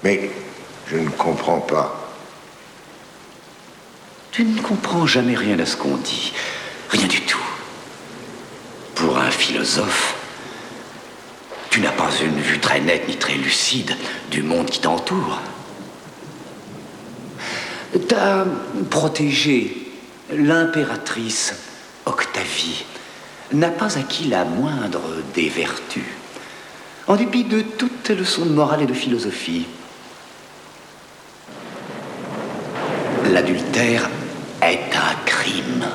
Mais je ne comprends pas. Tu ne comprends jamais rien à ce qu'on dit. Rien du tout. Pour un philosophe, tu n'as pas une vue très nette ni très lucide du monde qui t'entoure. Ta protégée, l'impératrice Octavie, n'a pas acquis la moindre des vertus, en dépit de toutes tes leçons de morale et de philosophie. L'adultère est un crime.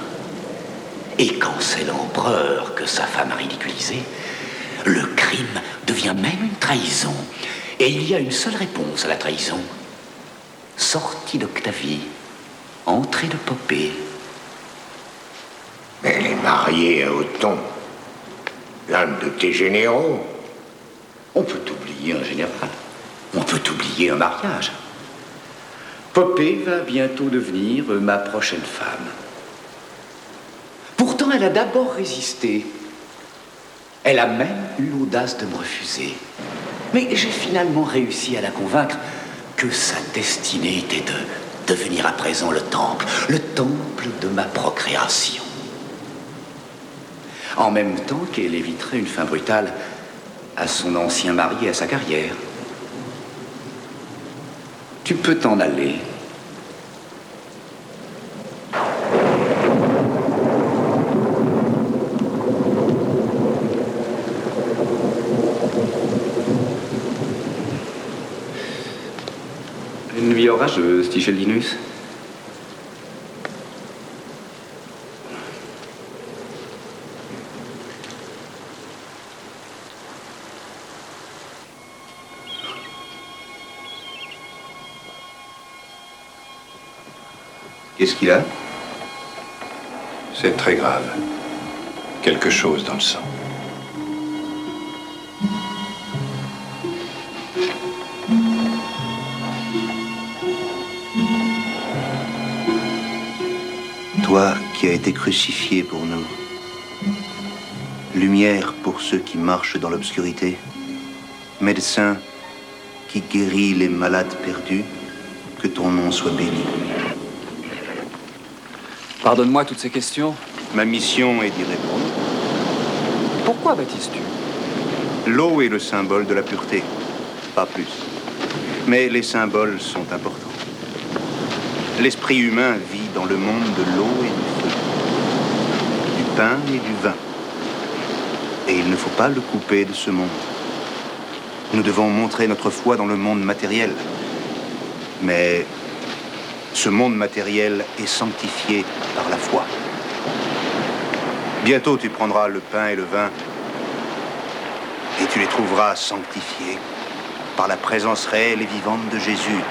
Et quand c'est l'empereur que sa femme a ridiculisé, le crime devient même une trahison. Et il y a une seule réponse à la trahison. Sortie d'Octavie, entrée de Poppée. Mais elle est mariée à Othon, l'un de tes généraux. On peut oublier un général. On peut oublier un mariage. Poppée va bientôt devenir ma prochaine femme. Pourtant, elle a d'abord résisté. Elle a même eu l'audace de me refuser. Mais j'ai finalement réussi à la convaincre que sa destinée était de devenir à présent le temple de ma procréation. En même temps qu'elle éviterait une fin brutale à son ancien mari et à sa carrière. Tu peux t'en aller. Une nuit orageuse, Tigellinus. Qu'est-ce qu'il a? C'est très grave. Quelque chose dans le sang. Toi qui as été crucifié pour nous, lumière pour ceux qui marchent dans l'obscurité, médecin qui guérit les malades perdus, que ton nom soit béni. Pardonne-moi toutes ces questions. Ma mission est d'y répondre. Pourquoi baptises-tu? L'eau est le symbole de la pureté, pas plus. Mais les symboles sont importants. L'esprit humain vit dans le monde de l'eau et du feu, du pain et du vin. Et il ne faut pas le couper de ce monde. Nous devons montrer notre foi dans le monde matériel. Mais ce monde matériel est sanctifié par la foi. Bientôt, tu prendras le pain et le vin et tu les trouveras sanctifiés par la présence réelle et vivante de Jésus,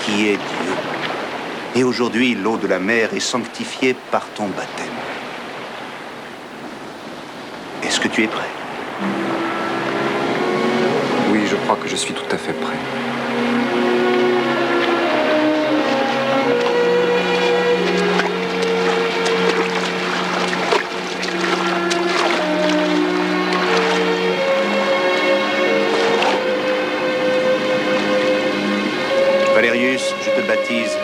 qui est Dieu. Et aujourd'hui, l'eau de la mer est sanctifiée par ton baptême. Est-ce que tu es prêt? Oui, je crois que je suis tout à fait prêt. Valérius, je te baptise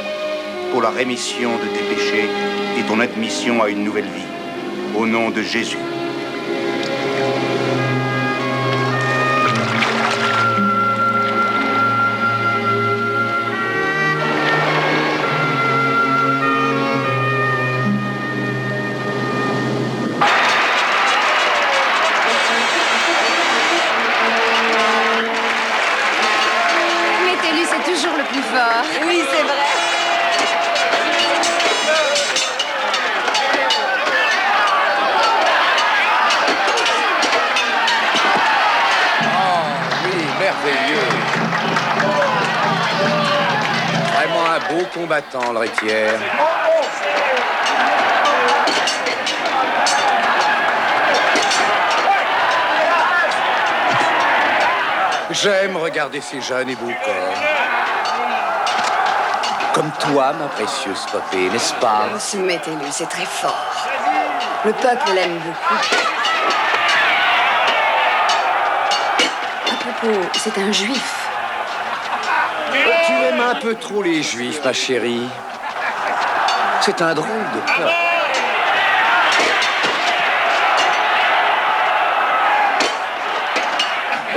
pour la rémission de tes péchés et ton admission à une nouvelle vie. Au nom de Jésus. Métellus est toujours le plus fort. Oui, c'est vrai. Merveilleux. Vraiment un beau combattant, le Rétière. J'aime regarder ces jeunes et beaux corps. Comme toi, ma précieuse Poppée, n'est-ce pas? Oh, ce Métellus, c'est très fort. Le peuple l'aime beaucoup. À propos, c'est un juif. un peu trop les juifs, ma chérie. C'est un drôle de peuple.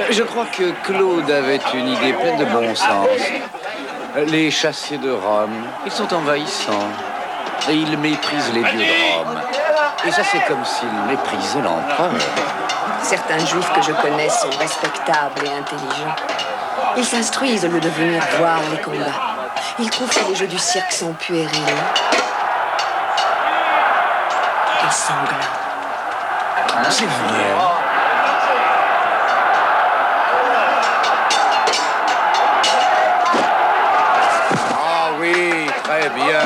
Je crois que Claude avait une idée pleine de bon sens. Les chassés de Rome, ils sont envahissants. Et ils méprisent les dieux de Rome. Et ça, c'est comme s'ils méprisaient l'empereur. Certains juifs que je connais sont respectables et intelligents. Ils s'instruisent au lieu de venir voir les combats. Ils trouvent que les jeux du cirque sont puérils et sanglants. C'est vrai. Ah oui, très bien.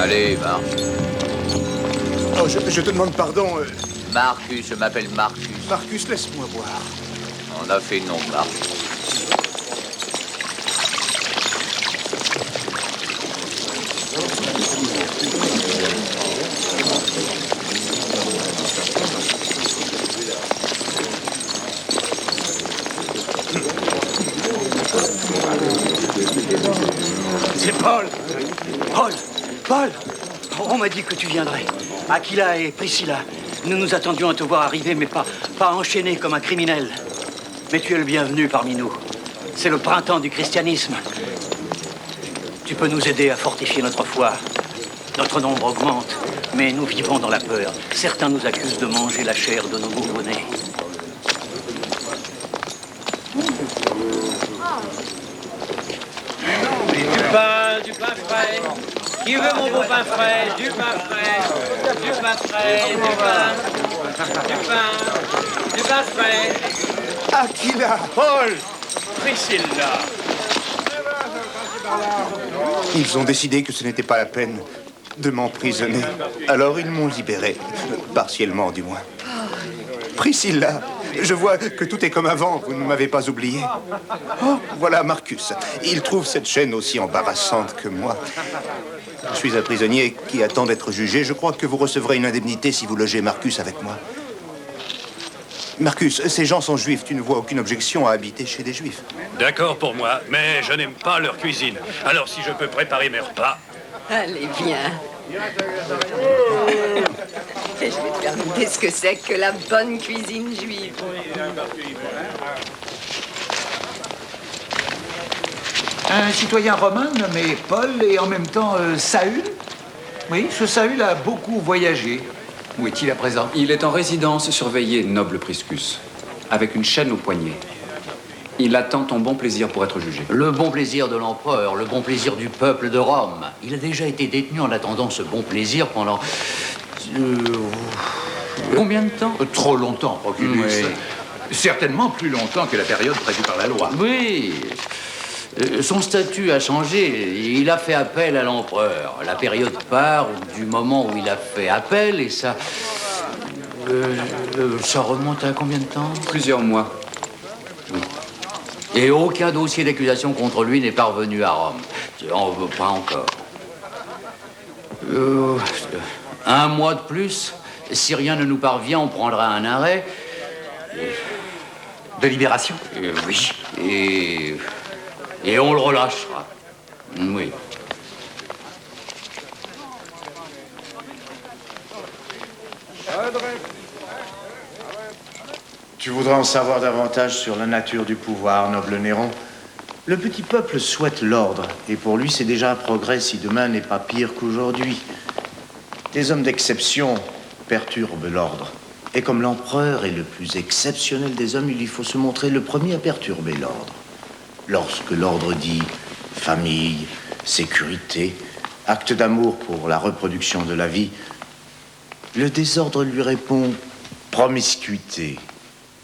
Allez, Marc. Oh, je te demande pardon. Marcus, je m'appelle Marcus. Marcus, laisse-moi voir. On a fait non, Marc. C'est Paul. Paul, on m'a dit que tu viendrais. Aquila et Priscilla, nous nous attendions à te voir arriver, mais pas enchaîné comme un criminel. Mais tu es le bienvenu parmi nous. C'est le printemps du christianisme. Tu peux nous aider à fortifier notre foi. Notre nombre augmente, mais nous vivons dans la peur. Certains nous accusent de manger la chair de nos nouveau-nés. Du pain frais. Qui veut mon beau pain frais? Du pain frais. Du pain frais. Du pain frais. Aquila, Paul, Priscilla. Ils ont décidé que ce n'était pas la peine de m'emprisonner. Alors ils m'ont libéré, partiellement du moins. Priscilla, je vois que tout est comme avant, vous ne m'avez pas oublié. Oh, voilà Marcus. Il trouve cette chaîne aussi embarrassante que moi. Je suis un prisonnier qui attend d'être jugé. Je crois que vous recevrez une indemnité si vous logez Marcus avec moi. Marcus, ces gens sont juifs. Tu ne vois aucune objection à habiter chez des juifs. D'accord pour moi, mais je n'aime pas leur cuisine. Alors si je peux préparer mes repas... Allez, viens. Et je vais te faire goûter ce que c'est que la bonne cuisine juive. Un citoyen romain nommé Paul et en même temps Saül. Oui, ce Saül a beaucoup voyagé. Où est-il à présent? Il est en résidence surveillée, noble Priscus, avec une chaîne au poignet. Il attend ton bon plaisir pour être jugé. Le bon plaisir de l'empereur, le bon plaisir du peuple de Rome. Il a déjà été détenu en attendant ce bon plaisir pendant... combien de temps? Trop longtemps, Proculus. Oui. Certainement plus longtemps que la période prévue par la loi. Oui. Son statut a changé. Il a fait appel à l'empereur. La période part du moment où il a fait appel et ça... ça remonte à combien de temps? Plusieurs mois. Et aucun dossier d'accusation contre lui n'est parvenu à Rome. Pas encore. Un mois de plus, si rien ne nous parvient, on prendra un arrêt. De libération? Oui. Et on le relâchera. Oui. Tu voudrais en savoir davantage sur la nature du pouvoir, noble Néron? Le petit peuple souhaite l'ordre, et pour lui c'est déjà un progrès si demain n'est pas pire qu'aujourd'hui. Des hommes d'exception perturbent l'ordre. Et comme l'empereur est le plus exceptionnel des hommes, il lui faut se montrer le premier à perturber l'ordre. Lorsque l'ordre dit famille, sécurité, acte d'amour pour la reproduction de la vie, le désordre lui répond promiscuité,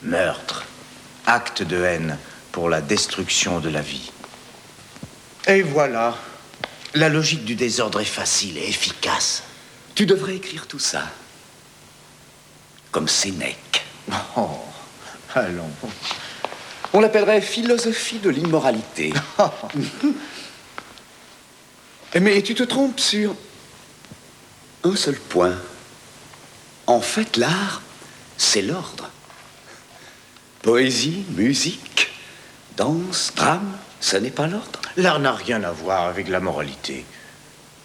meurtre, acte de haine pour la destruction de la vie. Et voilà, la logique du désordre est facile et efficace. Tu devrais écrire tout ça. Comme Sénèque. Oh, allons. On l'appellerait philosophie de l'immoralité. Mais tu te trompes sur un seul point. En fait, l'art, c'est l'ordre. Poésie, musique, danse, drame, ça n'est pas l'ordre. L'art n'a rien à voir avec la moralité.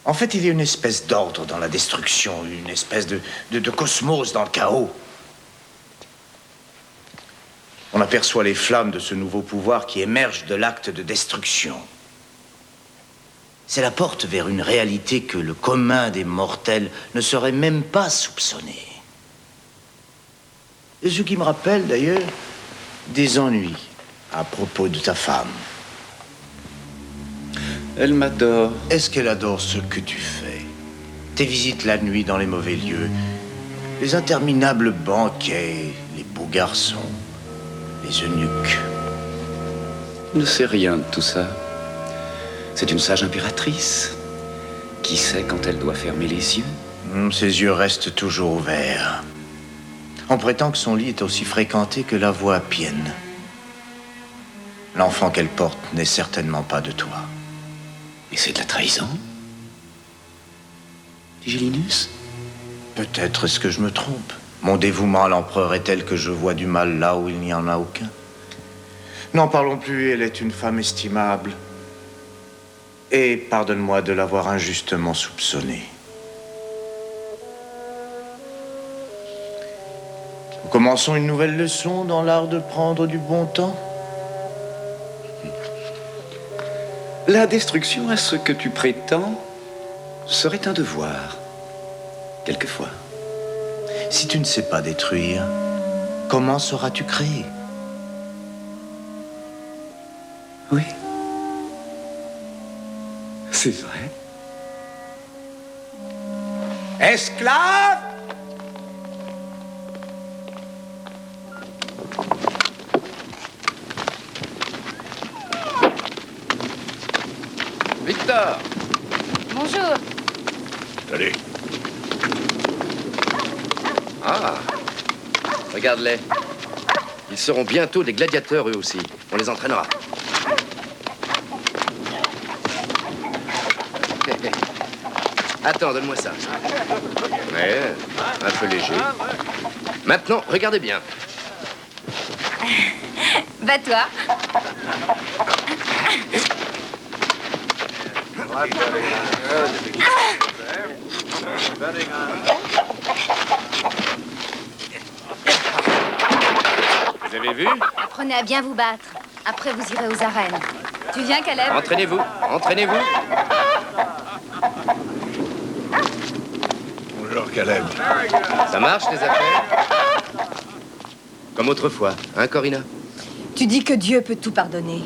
En fait, il y a une espèce d'ordre dans la destruction, une espèce de cosmos dans le chaos. On aperçoit les flammes de ce nouveau pouvoir qui émerge de l'acte de destruction. C'est la porte vers une réalité que le commun des mortels ne saurait même pas soupçonner. Et ce qui me rappelle d'ailleurs des ennuis à propos de ta femme. Elle m'adore. Est-ce qu'elle adore ce que tu fais? Tes visites la nuit dans les mauvais lieux, les interminables banquets, les beaux garçons, les eunuques. Ne sait rien de tout ça. C'est une sage impératrice. Qui sait quand elle doit fermer les yeux? Ses yeux restent toujours ouverts. On prétend que son lit est aussi fréquenté que la voie appienne. L'enfant qu'elle porte n'est certainement pas de toi. Et c'est de la trahison? Gélinus? Peut-être est-ce que je me trompe. Mon dévouement à l'empereur est tel que je vois du mal là où il n'y en a aucun. N'en parlons plus, elle est une femme estimable. Et pardonne-moi de l'avoir injustement soupçonnée. Nous commençons une nouvelle leçon dans l'art de prendre du bon temps. La destruction, à ce que tu prétends, serait un devoir. Quelquefois. Si tu ne sais pas détruire, comment sauras-tu créer? Oui. C'est vrai. Esclaves! Victor! Bonjour. Salut. Ah! Regarde-les. Ils seront bientôt des gladiateurs, eux aussi. On les entraînera. Attends, donne-moi ça. Ouais, un peu léger. Maintenant, regardez bien. Bats-toi. Vous avez vu? Apprenez à bien vous battre. Après, vous irez aux arènes. Tu viens, Caleb? Entraînez-vous, entraînez-vous. Bonjour, Caleb. Ça marche, les affaires? Comme autrefois, hein, Corina? Tu dis que Dieu peut tout pardonner.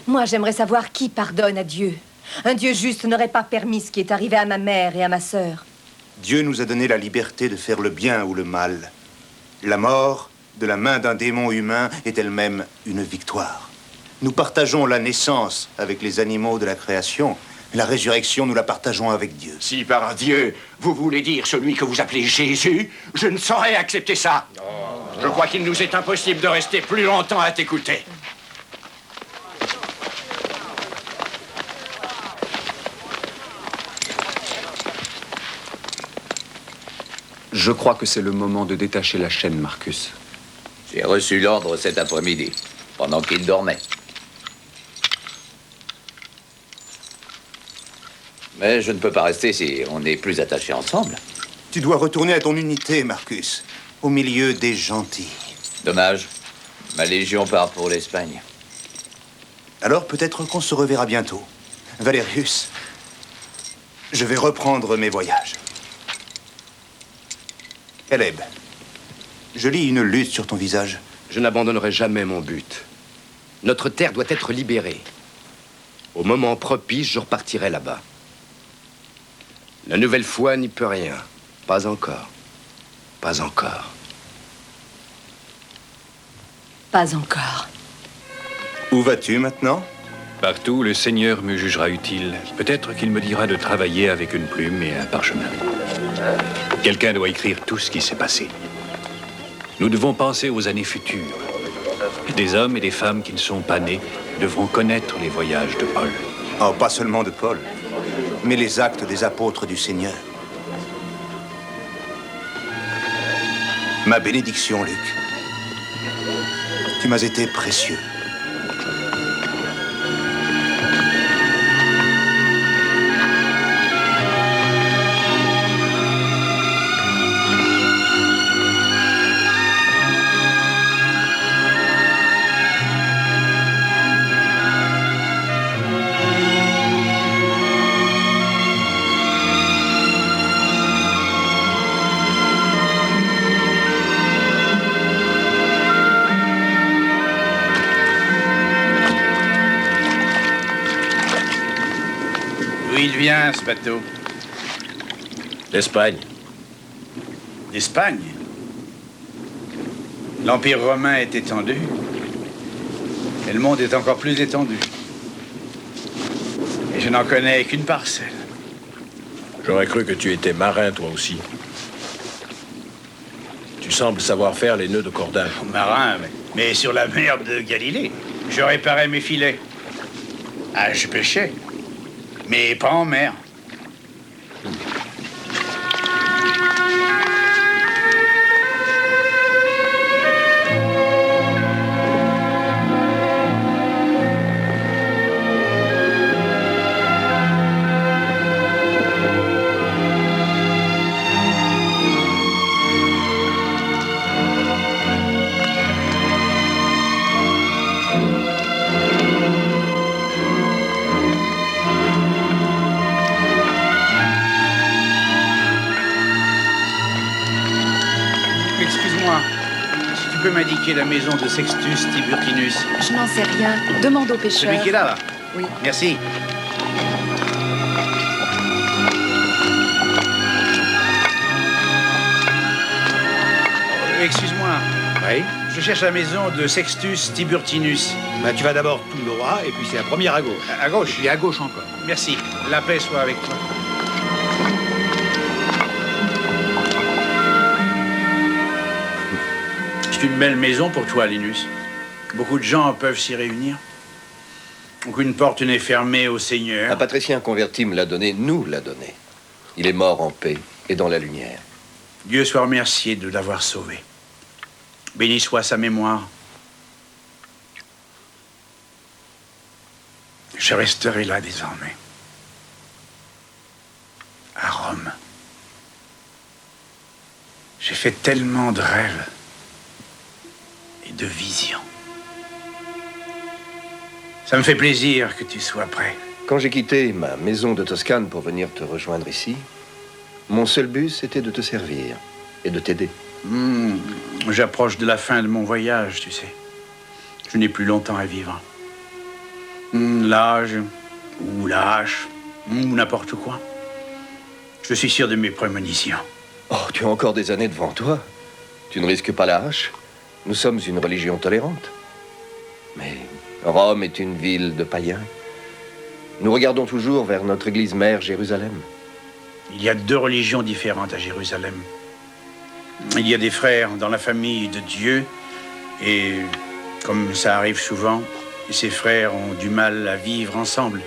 Moi, j'aimerais savoir qui pardonne à Dieu. Un Dieu juste n'aurait pas permis ce qui est arrivé à ma mère et à ma sœur. Dieu nous a donné la liberté de faire le bien ou le mal. La mort, de la main d'un démon humain, est elle-même une victoire. Nous partageons la naissance avec les animaux de la création. La résurrection, nous la partageons avec Dieu. Si par Dieu, vous voulez dire celui que vous appelez Jésus, je ne saurais accepter ça. Je crois qu'il nous est impossible de rester plus longtemps à t'écouter. Je crois que c'est le moment de détacher la chaîne, Marcus. J'ai reçu l'ordre cet après-midi, pendant qu'il dormait. Mais je ne peux pas rester si on n'est plus attachés ensemble. Tu dois retourner à ton unité, Marcus, au milieu des gentils. Dommage. Ma légion part pour l'Espagne. Alors peut-être qu'on se reverra bientôt. Valerius, je vais reprendre mes voyages. Caleb, je lis une lutte sur ton visage. Je n'abandonnerai jamais mon but. Notre terre doit être libérée. Au moment propice, je repartirai là-bas. La nouvelle foi n'y peut rien. Pas encore. Pas encore. Pas encore. Où vas-tu maintenant? Partout où le Seigneur me jugera utile. Peut-être qu'il me dira de travailler avec une plume et un parchemin. Quelqu'un doit écrire tout ce qui s'est passé. Nous devons penser aux années futures. Des hommes et des femmes qui ne sont pas nés devront connaître les voyages de Paul. Oh, pas seulement de Paul, mais les actes des apôtres du Seigneur. Ma bénédiction, Luc. Tu m'as été précieux. D'où il vient, ce bateau? D'Espagne. D'Espagne? L'Empire romain est étendu. Et le monde est encore plus étendu. Et je n'en connais qu'une parcelle. J'aurais cru que tu étais marin, toi aussi. Tu sembles savoir faire les nœuds de cordage. Marin, mais sur la mer de Galilée. Je réparais mes filets. Ah, je pêchais. Mais pas en mer. Excuse-moi, si tu peux m'indiquer la maison de Sextus Tiburtinus. Je n'en sais rien. Demande au pêcheur. Celui qui est là, là. Oui. Merci. Excuse-moi. Oui? Je cherche la maison de Sextus Tiburtinus. Ben, tu vas d'abord tout droit, et puis c'est la première à gauche. À gauche? Et à gauche encore. Merci. La paix soit avec toi. C'est une belle maison pour toi, Linus. Beaucoup de gens peuvent s'y réunir. Aucune porte n'est fermée au Seigneur. Un patricien converti me l'a donné, nous l'a donné. Il est mort en paix et dans la lumière. Dieu soit remercié de l'avoir sauvé. Béni soit sa mémoire. Je resterai là désormais. À Rome. J'ai fait tellement de rêves et de visions. Ça me fait plaisir que tu sois prêt. Quand j'ai quitté ma maison de Toscane pour venir te rejoindre ici, mon seul but, c'était de te servir et de t'aider. J'approche de la fin de mon voyage, tu sais. Je n'ai plus longtemps à vivre. L'âge, ou la hache, ou n'importe quoi. Je suis sûr de mes prémonitions. Oh, tu as encore des années devant toi. Tu ne risques pas la hache. Nous sommes une religion tolérante. Mais Rome est une ville de païens. Nous regardons toujours vers notre église mère Jérusalem. Il y a 2 religions différentes à Jérusalem. Il y a des frères dans la famille de Dieu, et comme ça arrive souvent, ces frères ont du mal à vivre ensemble.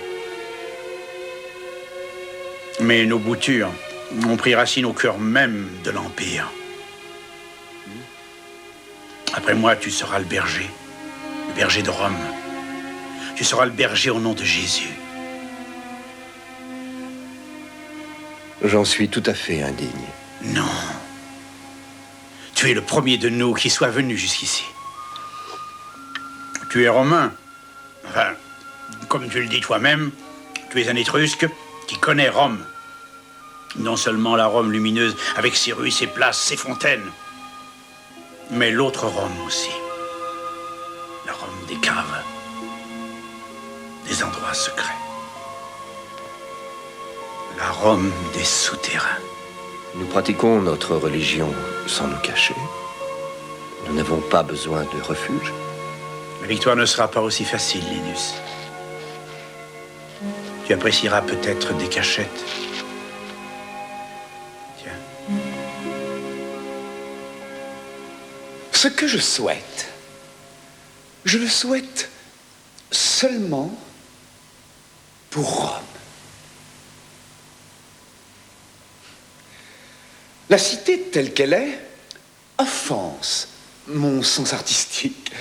Mais nos boutures ont pris racine au cœur même de l'Empire. Après moi, tu seras le berger de Rome. Tu seras le berger au nom de Jésus. J'en suis tout à fait indigne. Non. Tu es le premier de nous qui soit venu jusqu'ici. Tu es romain. Enfin, comme tu le dis toi-même, tu es un Étrusque qui connaît Rome. Non seulement la Rome lumineuse, avec ses rues, ses places, ses fontaines, mais l'autre Rome aussi. La Rome des caves, des endroits secrets. La Rome des souterrains. Nous pratiquons notre religion sans nous cacher. Nous n'avons pas besoin de refuge. La victoire ne sera pas aussi facile, Linus. Tu apprécieras peut-être des cachettes. Tiens. Ce que je le souhaite seulement pour Rome. La cité telle qu'elle est offense mon sens artistique.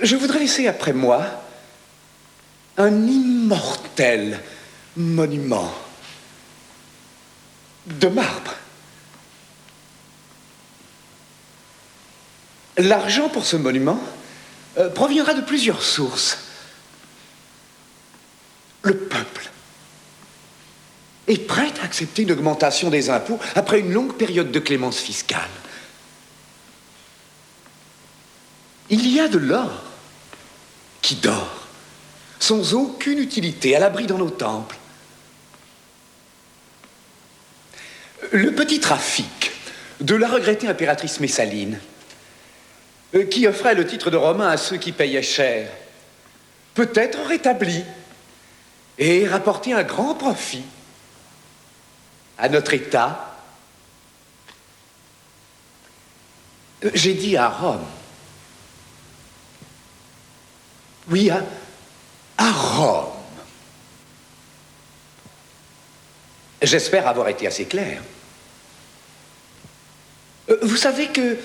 Je voudrais laisser après moi un immortel monument de marbre. L'argent pour ce monument proviendra de plusieurs sources. Le peuple est prêt à accepter une augmentation des impôts après une longue période de clémence fiscale. Il y a de l'or qui dort, sans aucune utilité, à l'abri dans nos temples. Le petit trafic de la regrettée impératrice Messaline, qui offrait le titre de romain à ceux qui payaient cher, peut être rétabli et rapporter un grand profit à notre État. J'ai dit à Rome. Oui, à Rome. J'espère avoir été assez clair. Vous savez que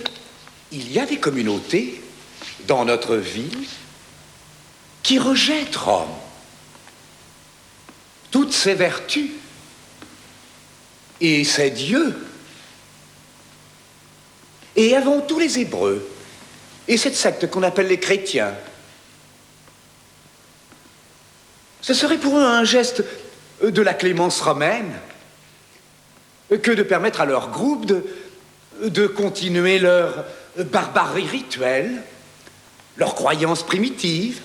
il y a des communautés dans notre ville qui rejettent Rome. Toutes ses vertus et ses dieux. Et avant tout les Hébreux et cette secte qu'on appelle les chrétiens. Ce serait pour eux un geste de la clémence romaine que de permettre à leur groupe de continuer leur barbarie rituelle, leurs croyances primitives,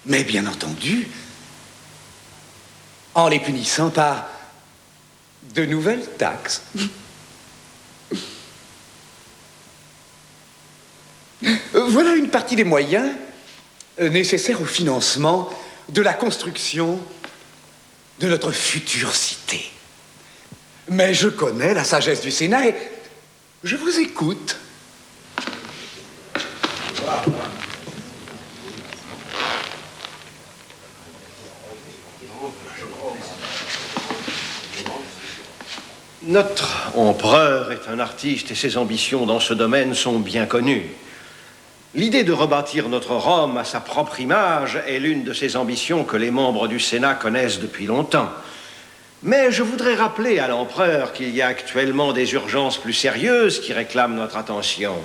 mais bien entendu, en les punissant par de nouvelles taxes. Voilà une partie des moyens nécessaires au financement de la construction de notre future cité. Mais je connais la sagesse du Sénat et je vous écoute. Notre empereur est un artiste et ses ambitions dans ce domaine sont bien connues. L'idée de rebâtir notre Rome à sa propre image est l'une de ces ambitions que les membres du Sénat connaissent depuis longtemps. Mais je voudrais rappeler à l'empereur qu'il y a actuellement des urgences plus sérieuses qui réclament notre attention.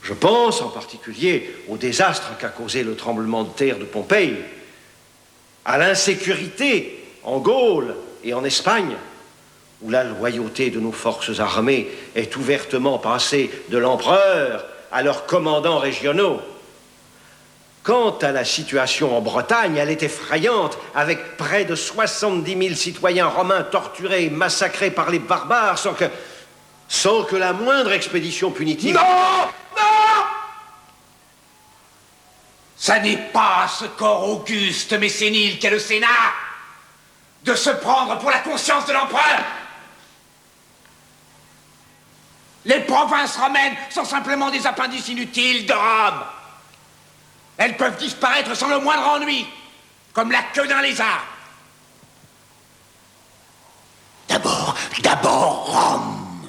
Je pense en particulier au désastre qu'a causé le tremblement de terre de Pompéi, à l'insécurité en Gaule et en Espagne, où la loyauté de nos forces armées est ouvertement passée de l'empereur à leurs commandants régionaux. Quant à la situation en Bretagne, elle est effrayante, avec près de 70 000 citoyens romains torturés et massacrés par les barbares sans que la moindre expédition punitive... Non! Non! Ça n'est pas à ce corps auguste mais sénile qu'est le Sénat de se prendre pour la conscience de l'empereur. Les provinces romaines sont simplement des appendices inutiles de Rome. Elles peuvent disparaître sans le moindre ennui, comme la queue d'un lézard. D'abord Rome,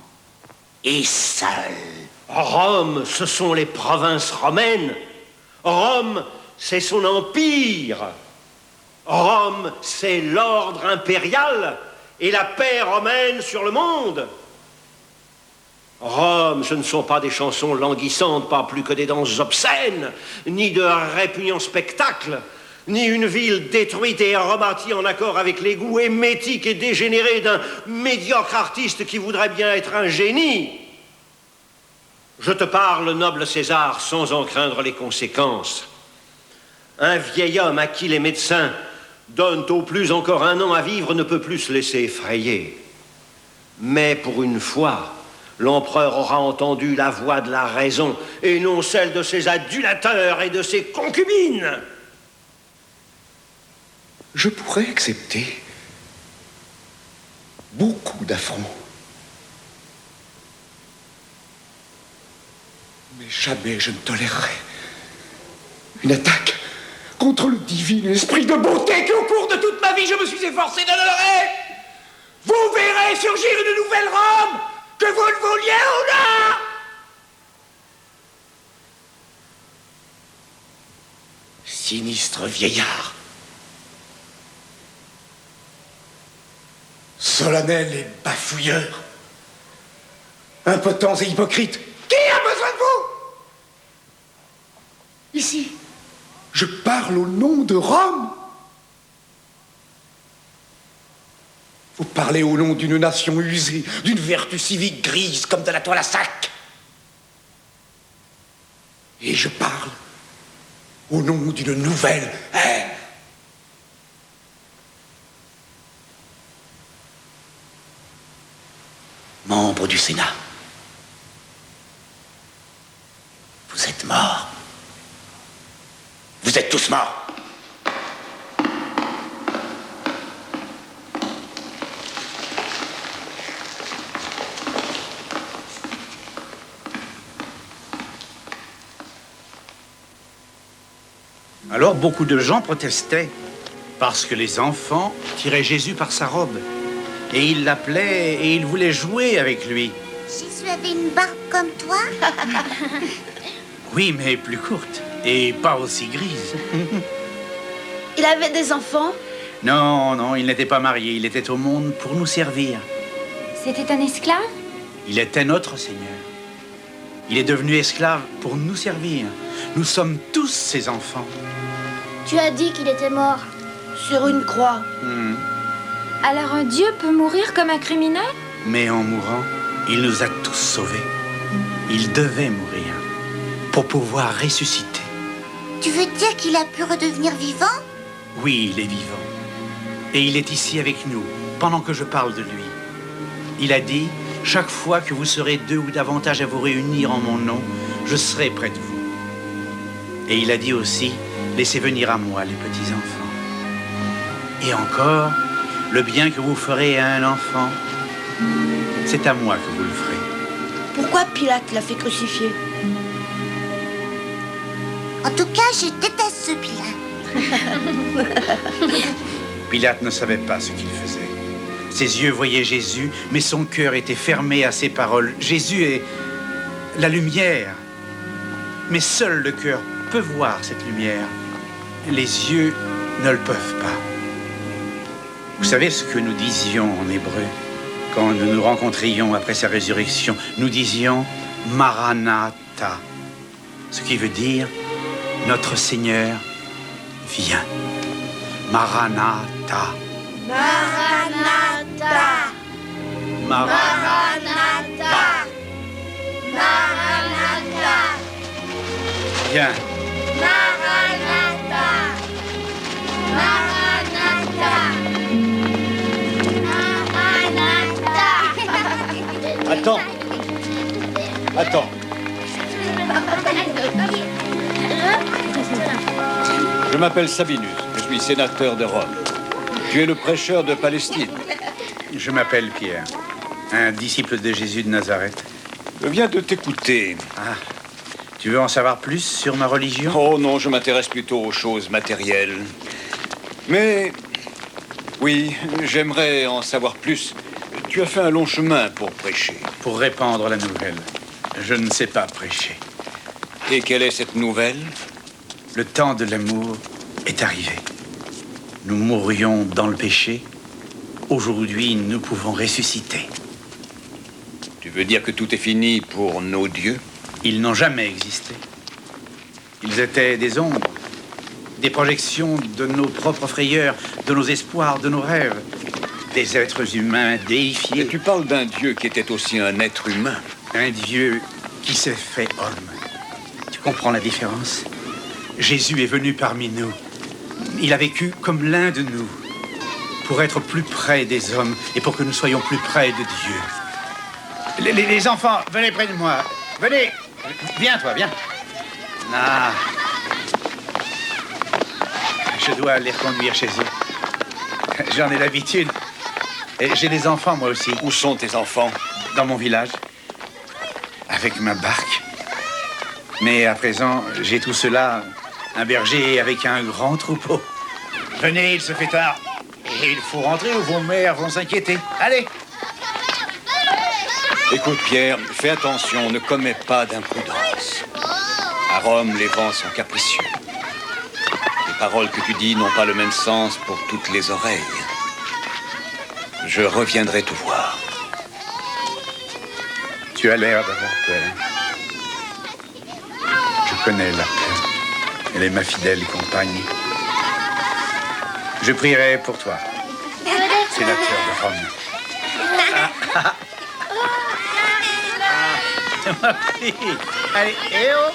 et seul. Rome, ce sont les provinces romaines. Rome, c'est son empire. Rome, c'est l'ordre impérial et la paix romaine sur le monde. Rome, ce ne sont pas des chansons languissantes, pas plus que des danses obscènes, ni de répugnants spectacles, ni une ville détruite et rebâtie en accord avec les goûts émétiques et dégénérés d'un médiocre artiste qui voudrait bien être un génie. Je te parle, noble César, sans en craindre les conséquences. Un vieil homme à qui les médecins donnent au plus encore 1 an à vivre ne peut plus se laisser effrayer. Mais pour une fois, l'empereur aura entendu la voix de la raison et non celle de ses adulateurs et de ses concubines. Je pourrais accepter beaucoup d'affronts. Mais jamais je ne tolérerai une attaque contre le divin esprit de beauté Qu'au cours de toute ma vie, je me suis efforcé d'honorer. Vous verrez surgir une nouvelle Rome, que vous le vouliez ou non. Sinistre vieillard. Solennel et bafouilleur. impotents et hypocrites. Qui a besoin de vous? Ici, je parle au nom de Rome. Vous parlez au nom d'une nation usée, d'une vertu civique grise comme de la toile à sac. Et je parle au nom d'une nouvelle haine. Membre du Sénat, vous êtes morts. Vous êtes tous morts. Alors beaucoup de gens protestaient parce que les enfants tiraient Jésus par sa robe. Et ils l'appelaient et ils voulaient jouer avec lui. Jésus avait une barbe comme toi? Oui, mais plus courte et pas aussi grise. Il avait des enfants? Non, non, il n'était pas marié. Il était au monde pour nous servir. C'était un esclave? Il était notre Seigneur. Il est devenu esclave pour nous servir. Nous sommes tous ses enfants. Tu as dit qu'il était mort sur une croix. Alors un dieu peut mourir comme un criminel? Mais en mourant, il nous a tous sauvés. Il devait mourir pour pouvoir ressusciter. Tu veux dire qu'il a pu redevenir vivant? Oui, il est vivant. Et il est ici avec nous, pendant que je parle de lui. Il a dit, chaque fois que vous serez 2 ou davantage à vous réunir en mon nom, je serai près de vous. Et il a dit aussi, laissez venir à moi les petits-enfants. Et encore, le bien que vous ferez à un enfant, c'est à moi que vous le ferez. Pourquoi Pilate l'a fait crucifier? En tout cas, je déteste ce Pilate. Pilate ne savait pas ce qu'il faisait. Ses yeux voyaient Jésus, mais son cœur était fermé à ses paroles. Jésus est la lumière. Mais seul le cœur peut voir cette lumière. Les yeux ne le peuvent pas. Vous savez ce que nous disions en hébreu quand nous nous rencontrions après sa résurrection? Nous disions Maranatha, ce qui veut dire notre Seigneur vient. Maranatha. Maranatha. Maranatha. Maranatha. Maranatha. Viens. Maranatha. Maranatha. Attends. Attends. Je m'appelle Sabinus. Je suis sénateur de Rome. Tu es le prêcheur de Palestine. Je m'appelle Pierre, un disciple de Jésus de Nazareth. Je viens de t'écouter. Ah, tu veux en savoir plus sur ma religion? Oh non, je m'intéresse plutôt aux choses matérielles. Mais oui, j'aimerais en savoir plus. Tu as fait un long chemin pour prêcher. Pour répandre la nouvelle. Je ne sais pas prêcher. Et quelle est cette nouvelle? Le temps de l'amour est arrivé. Nous mourrions dans le péché. Aujourd'hui, nous pouvons ressusciter. Tu veux dire que tout est fini pour nos dieux? Ils n'ont jamais existé. Ils étaient des ombres, des projections de nos propres frayeurs, de nos espoirs, de nos rêves. Des êtres humains déifiés. Et tu parles d'un dieu qui était aussi un être humain. Un dieu qui s'est fait homme. Tu comprends la différence? Jésus est venu parmi nous. Il a vécu comme l'un de nous, pour être plus près des hommes et pour que nous soyons plus près de Dieu. Les enfants, venez près de moi. Venez. Viens, toi, viens. Ah. Je dois les reconduire chez eux. J'en ai l'habitude. Et j'ai des enfants, moi aussi. Où sont tes enfants? Dans mon village. Avec ma barque. Mais à présent, j'ai tout cela, un berger avec un grand troupeau. Venez, il se fait tard. Et il faut rentrer ou vos mères vont s'inquiéter. Allez. Écoute, Pierre, fais attention, ne commets pas d'imprudence. À Rome, les vents sont capricieux. Les paroles que tu dis n'ont pas le même sens pour toutes les oreilles. Je reviendrai te voir. Tu as l'air d'avoir peur. Je connais la peur. Elle est ma fidèle compagne. Je prierai pour toi, sénateur de Rome. Ma fille. Allez, eh oh.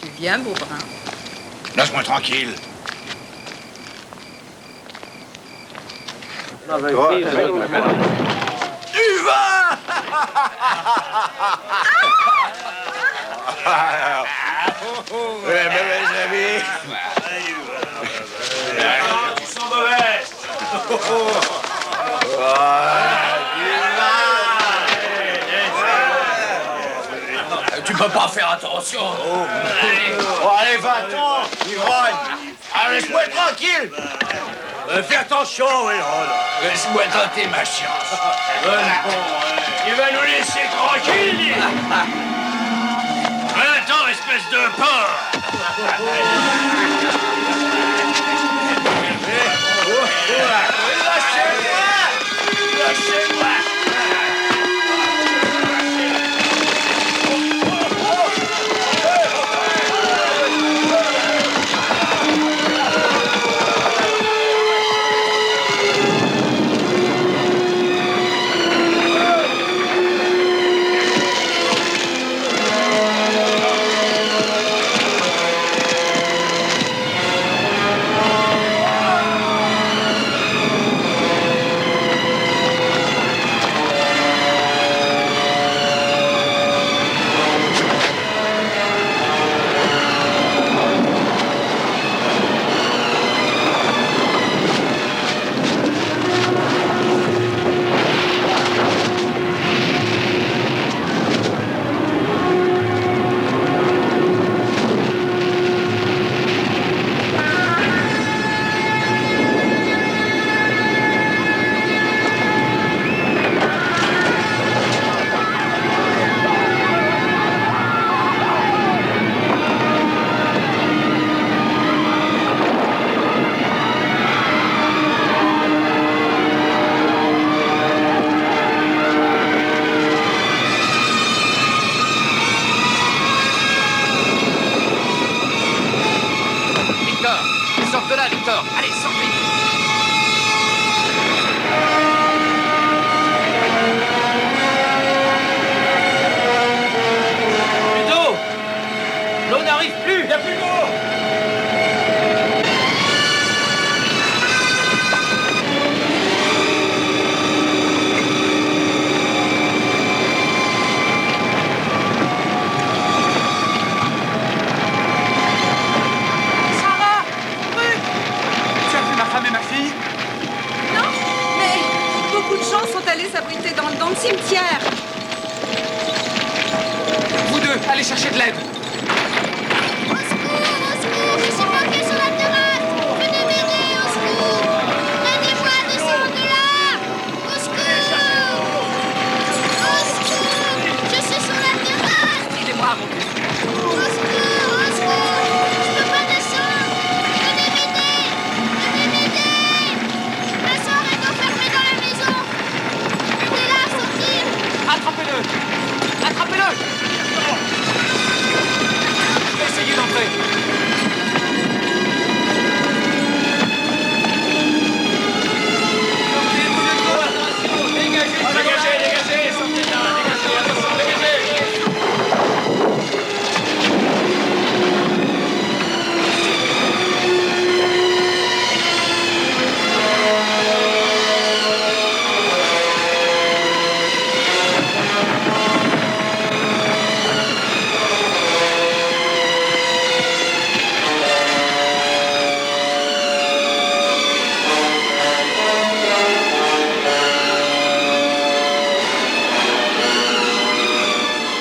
Tu viens, beau brun? Laisse-moi tranquille. Tu vas. Mes amis. Ils sont mauvais. Tu peux pas faire attention. Allez, va-t'en, ivrogne. Laisse-moi tranquille. Fais attention, Wilron. Laisse-moi tenter ma chance. Il va nous laisser tranquille. Attends, espèce de porc. Lâchez-moi. Lâchez-moi. Sors de là, Victor. Allez, sors vite. n'arrive plus. Il n'y a plus d'eau. Sarah! Brut! Tu as vu ma femme et ma fille? Non, mais beaucoup de gens sont allés s'abriter dans le cimetière. Vous deux, allez chercher de l'aide. Je suis bloquée sur la terrasse. Venez m'aider, au secours. Aidez-moi à descendre de là. Au secours. Au secours. Je suis sur la terrasse. Aidez-moi à monter. Au secours, au secours. Je peux pas descendre. Venez m'aider. Venez m'aider. Ma soeur est enfermée dans la maison. Aidez-la à sortir. Attrapez-le. Attrapez-le. Je vais essayer d'entrer. Dégagez, sortez de là, dégagez, attention, dégagez.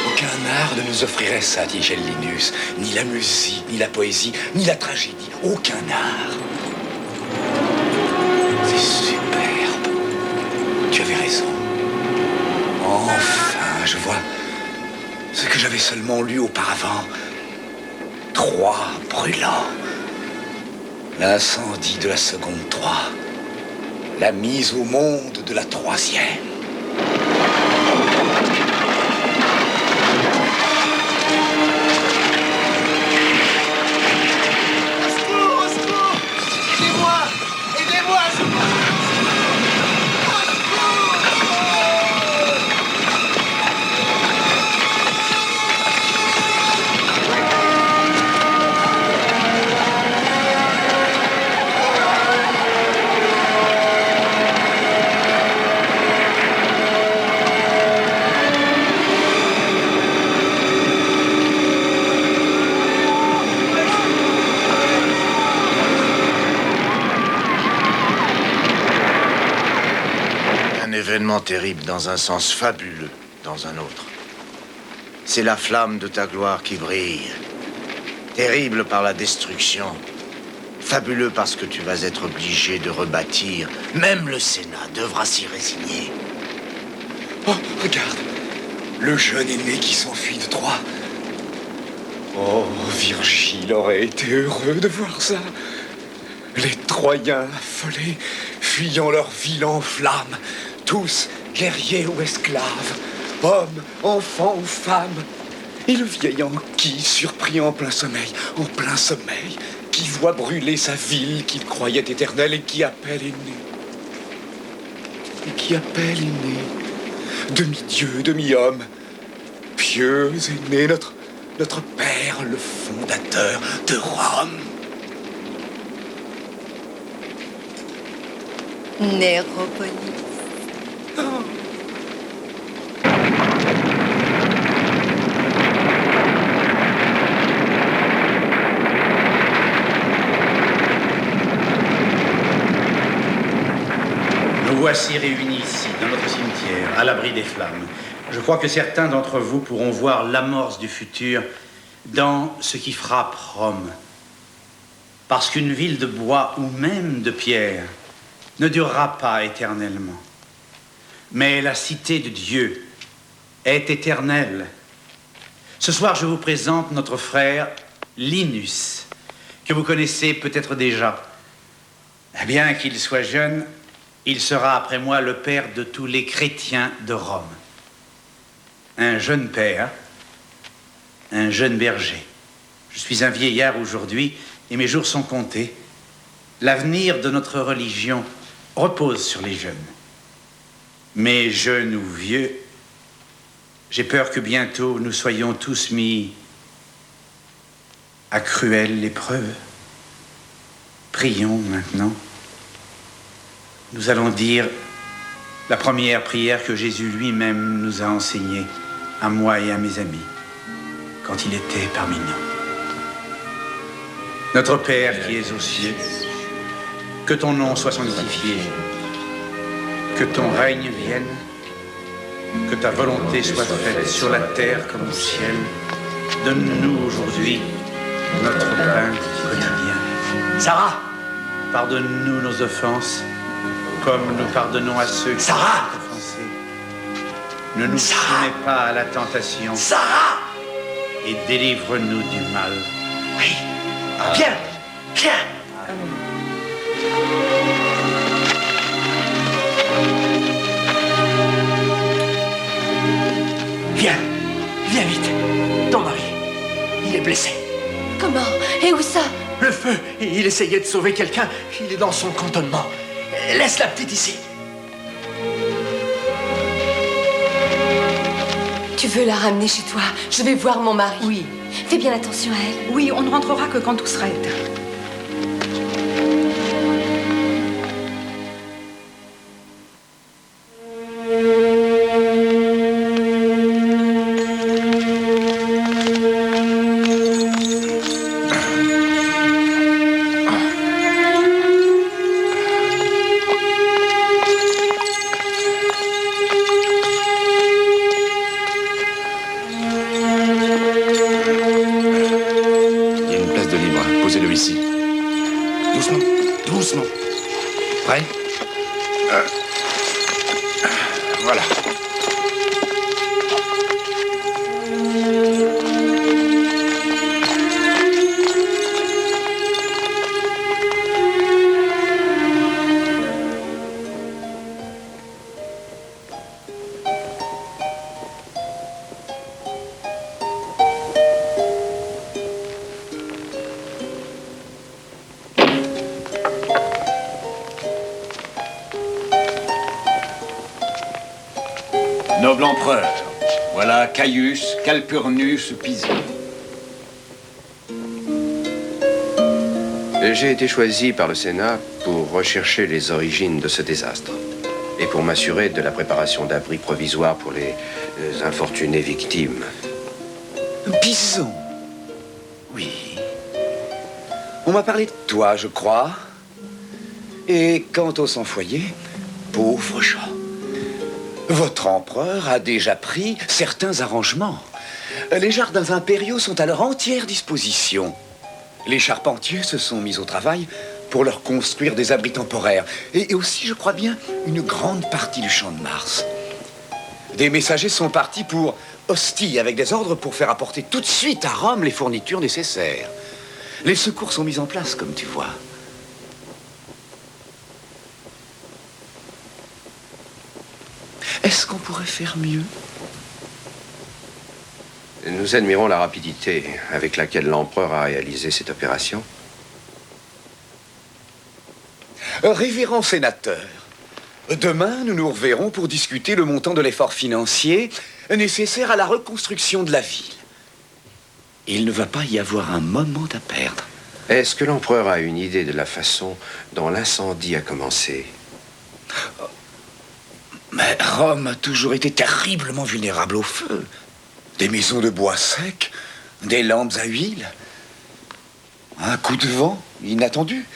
Aucun art ne nous offrirait ça, dit Gellinus. Ni la musique, ni la poésie, ni la tragédie. Aucun art. C'est superbe. Tu avais raison. Enfin, je vois ce que j'avais seulement lu auparavant. Troie brûlant. L'incendie de la seconde Troie. La mise au monde de la troisième. Au secours! Aidez-moi! Aidez-moi, je vous... Au secours! Un événement terrible dans un sens, fabuleux dans un autre. C'est la flamme de ta gloire qui brille. Terrible par la destruction. Fabuleux parce que tu vas être obligé de rebâtir. Même le Sénat devra s'y résigner. Oh, regarde, le jeune aîné qui s'enfuit de Troie. Oh, Virgile aurait été heureux de voir ça. Les Troyens affolés, fuyant leur ville en flammes, tous guerriers ou esclaves, hommes, enfants ou femmes. Et le vieil Anquis, surpris en plein sommeil, qui voit brûler sa ville qu'il croyait éternelle et qui appelle aîné. Demi-dieu, demi-homme, pieux aîné, notre père, le fondateur de Rome. Néropolis. Nous voici réunis ici, dans notre cimetière, à l'abri des flammes. Je crois que certains d'entre vous pourront voir l'amorce du futur dans ce qui frappe Rome. Parce qu'une ville de bois ou même de pierre ne durera pas éternellement. Mais la cité de Dieu est éternelle. Ce soir, je vous présente notre frère Linus, que vous connaissez peut-être déjà. Bien qu'il soit jeune, il sera après moi le père de tous les chrétiens de Rome. Un jeune père, un jeune berger. Je suis un vieillard aujourd'hui et mes jours sont comptés. L'avenir de notre religion repose sur les jeunes. Mais jeunes ou vieux, j'ai peur que bientôt nous soyons tous mis à cruelle épreuve. Prions maintenant. Nous allons dire la première prière que Jésus lui-même nous a enseignée, à moi et à mes amis, quand il était parmi nous. Notre Père qui es aux cieux, que ton nom soit sanctifié, que ton règne vienne, que ta volonté soit faite sur la terre comme au ciel. Donne-nous aujourd'hui notre pain quotidien. Sarah! Pardonne-nous nos offenses, comme nous pardonnons à ceux qui nous ont offensés. Ne nous soumets pas à la tentation. Sarah! Et délivre-nous du mal. Oui. Viens! Viens! Viens! Viens vite! Ton mari, il est blessé. Comment? Et où ça? Le feu! Il essayait de sauver quelqu'un. Il est dans son cantonnement. Laisse la petite ici. Tu veux la ramener chez toi? Je vais voir mon mari. Oui. Fais bien attention à elle. Oui, on ne rentrera que quand tout sera éteint. Voilà. Noble empereur, voilà Caius Calpurnus Piso. J'ai été choisi par le Sénat pour rechercher les origines de ce désastre et pour m'assurer de la préparation d'abris provisoires pour les infortunées victimes. Bison. Oui. On m'a parlé de toi, je crois. Et quant au sans-foyer, pauvre gens. Votre empereur a déjà pris certains arrangements. Les jardins impériaux sont à leur entière disposition. Les charpentiers se sont mis au travail pour leur construire des abris temporaires. Et aussi, je crois bien, une grande partie du champ de Mars. Des messagers sont partis pour Ostie avec des ordres pour faire apporter tout de suite à Rome les fournitures nécessaires. Les secours sont mis en place, comme tu vois. Est-ce qu'on pourrait faire mieux? Nous admirons la rapidité avec laquelle l'empereur a réalisé cette opération. Révérend sénateur, demain, nous nous reverrons pour discuter le montant de l'effort financier nécessaire à la reconstruction de la ville. Il ne va pas y avoir un moment à perdre. Est-ce que l'empereur a une idée de la façon dont l'incendie a commencé? Mais Rome a toujours été terriblement vulnérable au feu. Des maisons de bois sec, des lampes à huile, un coup de vent inattendu.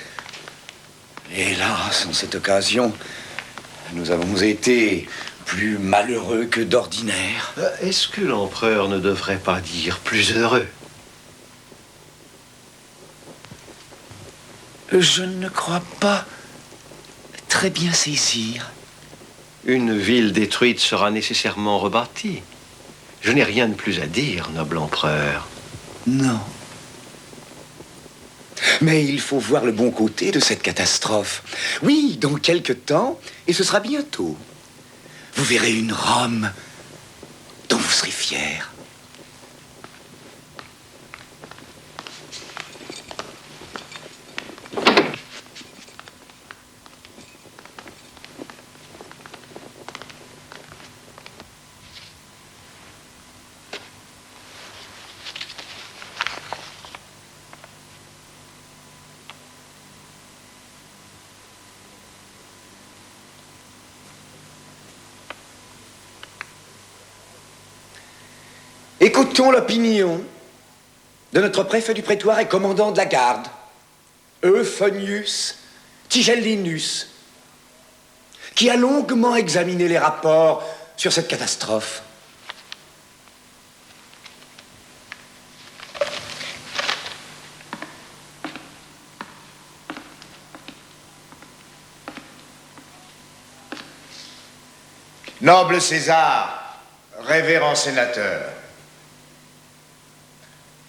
Hélas, en cette occasion, nous avons été plus malheureux que d'ordinaire. Est-ce que l'empereur ne devrait pas dire plus heureux? Je ne crois pas très bien saisir. Une ville détruite sera nécessairement rebâtie. Je n'ai rien de plus à dire, noble empereur. Non. Mais il faut voir le bon côté de cette catastrophe. Oui, dans quelque temps, et ce sera bientôt, vous verrez une Rome dont vous serez fiers. Écoutons l'opinion de notre préfet du prétoire et commandant de la garde, Euphonius Tigellinus, qui a longuement examiné les rapports sur cette catastrophe. Noble César, révérend sénateur,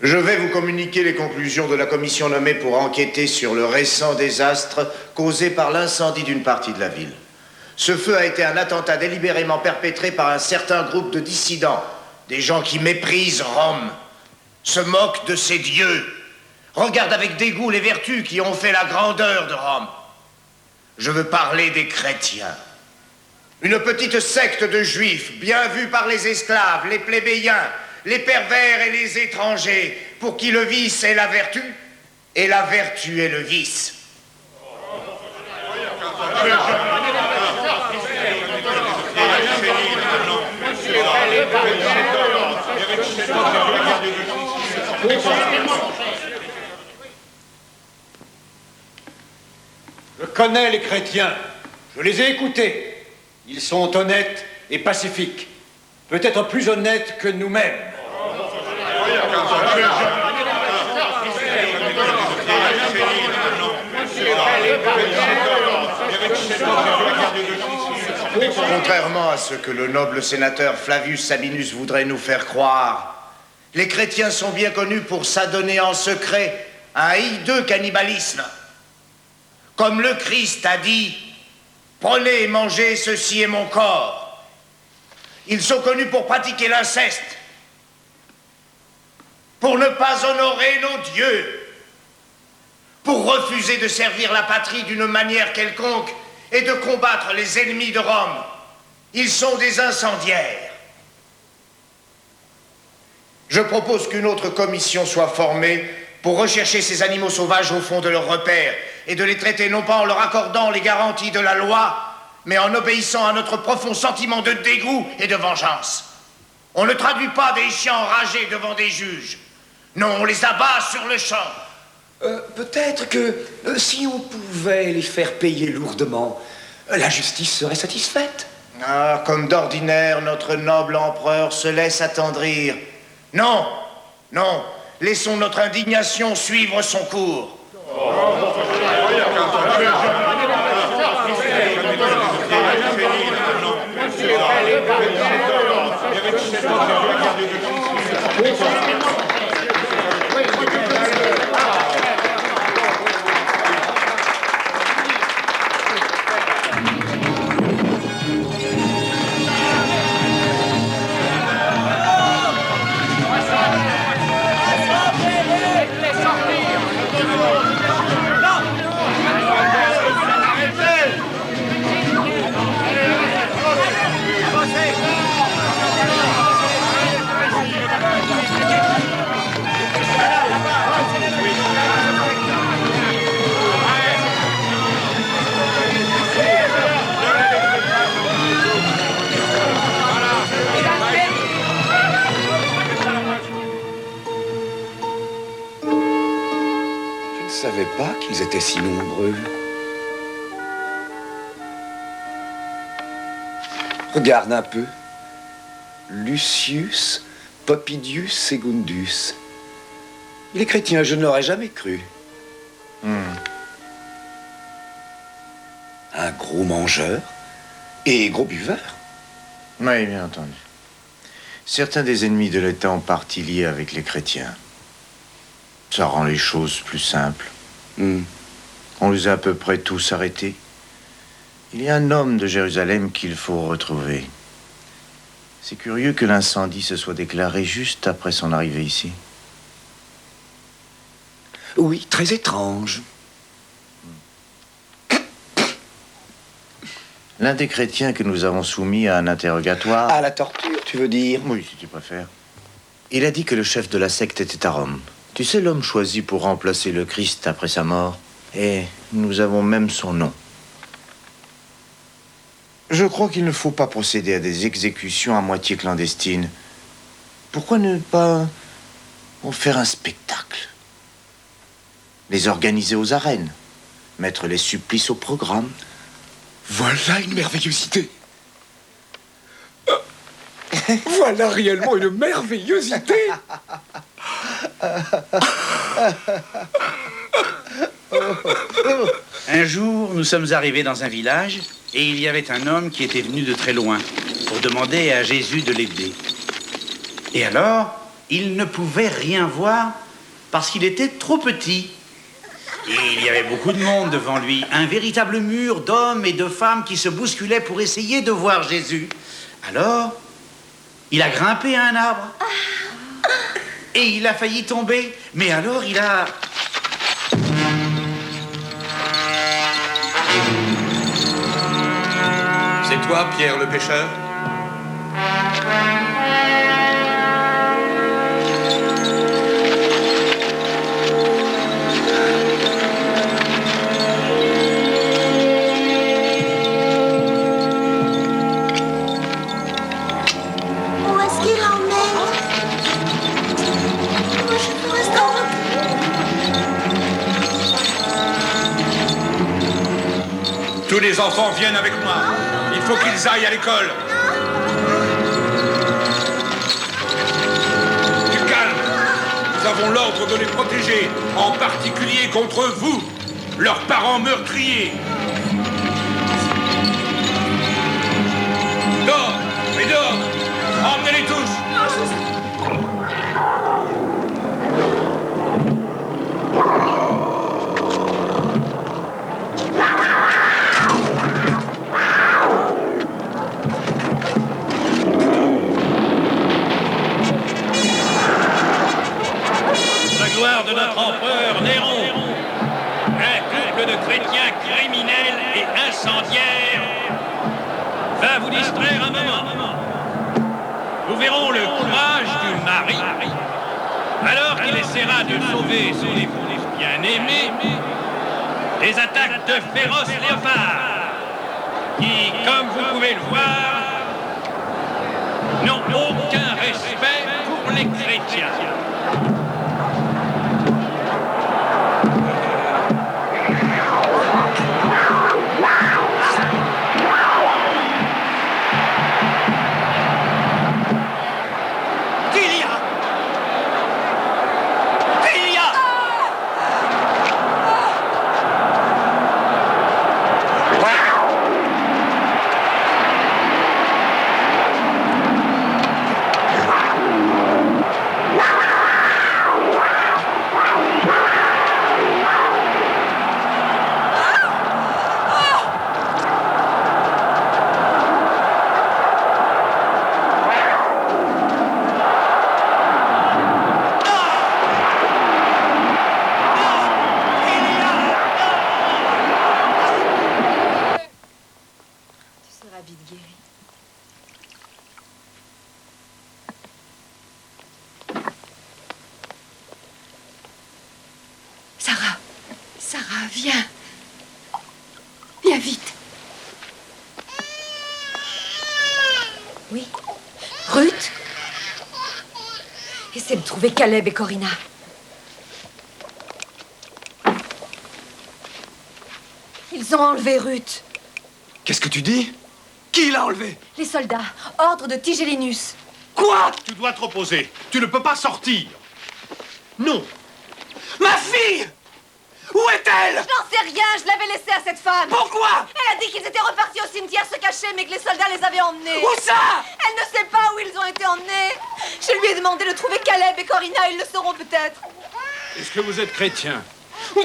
je vais vous communiquer les conclusions de la commission nommée pour enquêter sur le récent désastre causé par l'incendie d'une partie de la ville. Ce feu a été un attentat délibérément perpétré par un certain groupe de dissidents, des gens qui méprisent Rome, se moquent de ses dieux, regardent avec dégoût les vertus qui ont fait la grandeur de Rome. Je veux parler des chrétiens. Une petite secte de juifs, bien vue par les esclaves, les plébéiens, les pervers et les étrangers, pour qui le vice est la vertu, et la vertu est le vice. Je connais les chrétiens. Je les ai écoutés. Ils sont honnêtes et pacifiques. Peut-être plus honnêtes que nous-mêmes. Contrairement à ce que le noble sénateur Flavius Sabinus voudrait nous faire croire, les chrétiens sont bien connus pour s'adonner en secret à un hideux cannibalisme. Comme le Christ a dit, « Prenez et mangez, ceci est mon corps ». Ils sont connus pour pratiquer l'inceste, pour ne pas honorer nos dieux, pour refuser de servir la patrie d'une manière quelconque et de combattre les ennemis de Rome. Ils sont des incendiaires. Je propose qu'une autre commission soit formée pour rechercher ces animaux sauvages au fond de leurs repères et de les traiter non pas en leur accordant les garanties de la loi, mais en obéissant à notre profond sentiment de dégoût et de vengeance. On ne traduit pas des chiens enragés devant des juges. Non, on les abat sur le champ. Peut-être que si on pouvait les faire payer lourdement, la justice serait satisfaite. Ah, comme d'ordinaire, notre noble empereur se laisse attendrir. Non, non, laissons notre indignation suivre son cours. Je ne savais pas qu'ils étaient si nombreux. Regarde un peu. Lucius Popidius Secundus. Les chrétiens, je ne l'aurais jamais cru. Un gros mangeur et gros buveur. Oui, bien entendu. Certains des ennemis de l'État ont partie liés avec les chrétiens. Ça rend les choses plus simples. On les a à peu près tous arrêtés. Il y a un homme de Jérusalem qu'il faut retrouver. C'est curieux que l'incendie se soit déclaré juste après son arrivée ici. Oui, très étrange. L'un des chrétiens que nous avons soumis à un interrogatoire... À la torture, tu veux dire? Oui, si tu préfères. Il a dit que le chef de la secte était à Rome. Tu sais, l'homme choisi pour remplacer le Christ après sa mort. Et nous avons même son nom. Je crois qu'il ne faut pas procéder à des exécutions à moitié clandestines. Pourquoi ne pas en faire un spectacle? Les organiser aux arènes, mettre les supplices au programme. Voilà une merveillosité. Voilà réellement une merveillosité. Un jour, nous sommes arrivés dans un village et il y avait un homme qui était venu de très loin pour demander à Jésus de l'aider. Et alors, il ne pouvait rien voir parce qu'il était trop petit. Et il y avait beaucoup de monde devant lui, un véritable mur d'hommes et de femmes qui se bousculaient pour essayer de voir Jésus. Alors, il a grimpé à un arbre et il a failli tomber. Mais alors, il a... C'est toi, Pierre le pêcheur? Où est-ce qu'il l'emmène? Moi, je veux rester en haut. Tous les enfants viennent avec moi. Il faut qu'ils aillent à l'école. Du calme. Nous avons l'ordre de les protéger, en particulier contre vous, leurs parents meurtriers. Dehors, mais dehors. Emmenez-les tous. La gloire de notre empereur Néron, un couple de chrétiens criminels et incendiaires va vous distraire un moment. Nous verrons le courage du mari, alors qu'il essaiera de sauver son épouse bien-aimée des attaques de féroces léopards, qui, comme vous pouvez le voir, n'ont aucun respect pour les chrétiens. Sarah, viens. Viens vite. Oui. Ruth? Essaie de trouver Caleb et Corina. Ils ont enlevé Ruth. Qu'est-ce que tu dis? Qui l'a enlevé? Les soldats. Ordre de Tigélinus. Quoi? Tu dois te reposer. Tu ne peux pas sortir. Non. Ma fille! Où est-elle? Je n'en sais rien, je l'avais laissée à cette femme. Pourquoi? Elle a dit qu'ils étaient repartis au cimetière se cacher, mais que les soldats les avaient emmenés. Où ça? Elle ne sait pas où ils ont été emmenés. Je lui ai demandé de trouver Caleb et Corina, ils le sauront peut-être. Est-ce que vous êtes chrétien?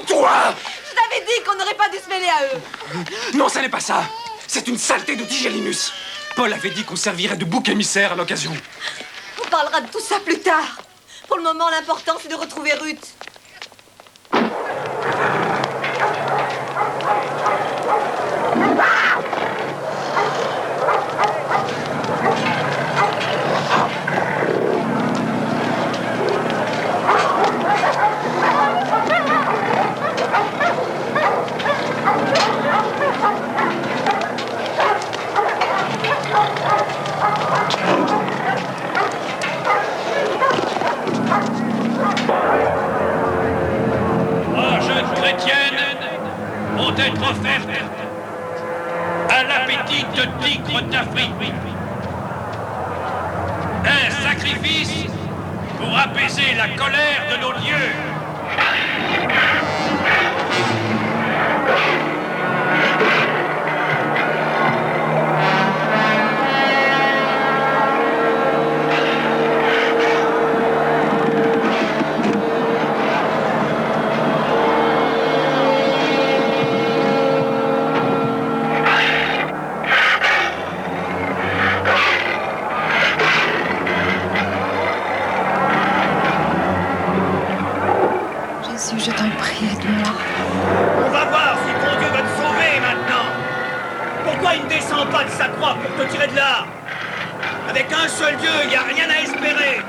Toi! Je t'avais dit qu'on n'aurait pas dû se mêler à eux. Non, ça n'est pas ça. C'est une saleté de Tigélinus. Paul avait dit qu'on servirait de bouc émissaire à l'occasion. On parlera de tout ça plus tard. Pour le moment, l'important, c'est de retrouver Ruth. offerte à l'appétit de tigre d'Afrique. Un sacrifice pour apaiser la colère de nos dieux. Jésus, je t'en prie, aide-moi. On va voir si ton Dieu va te sauver maintenant. Pourquoi il ne descend pas de sa croix pour te tirer de là? Avec un seul Dieu, il n'y a rien à espérer.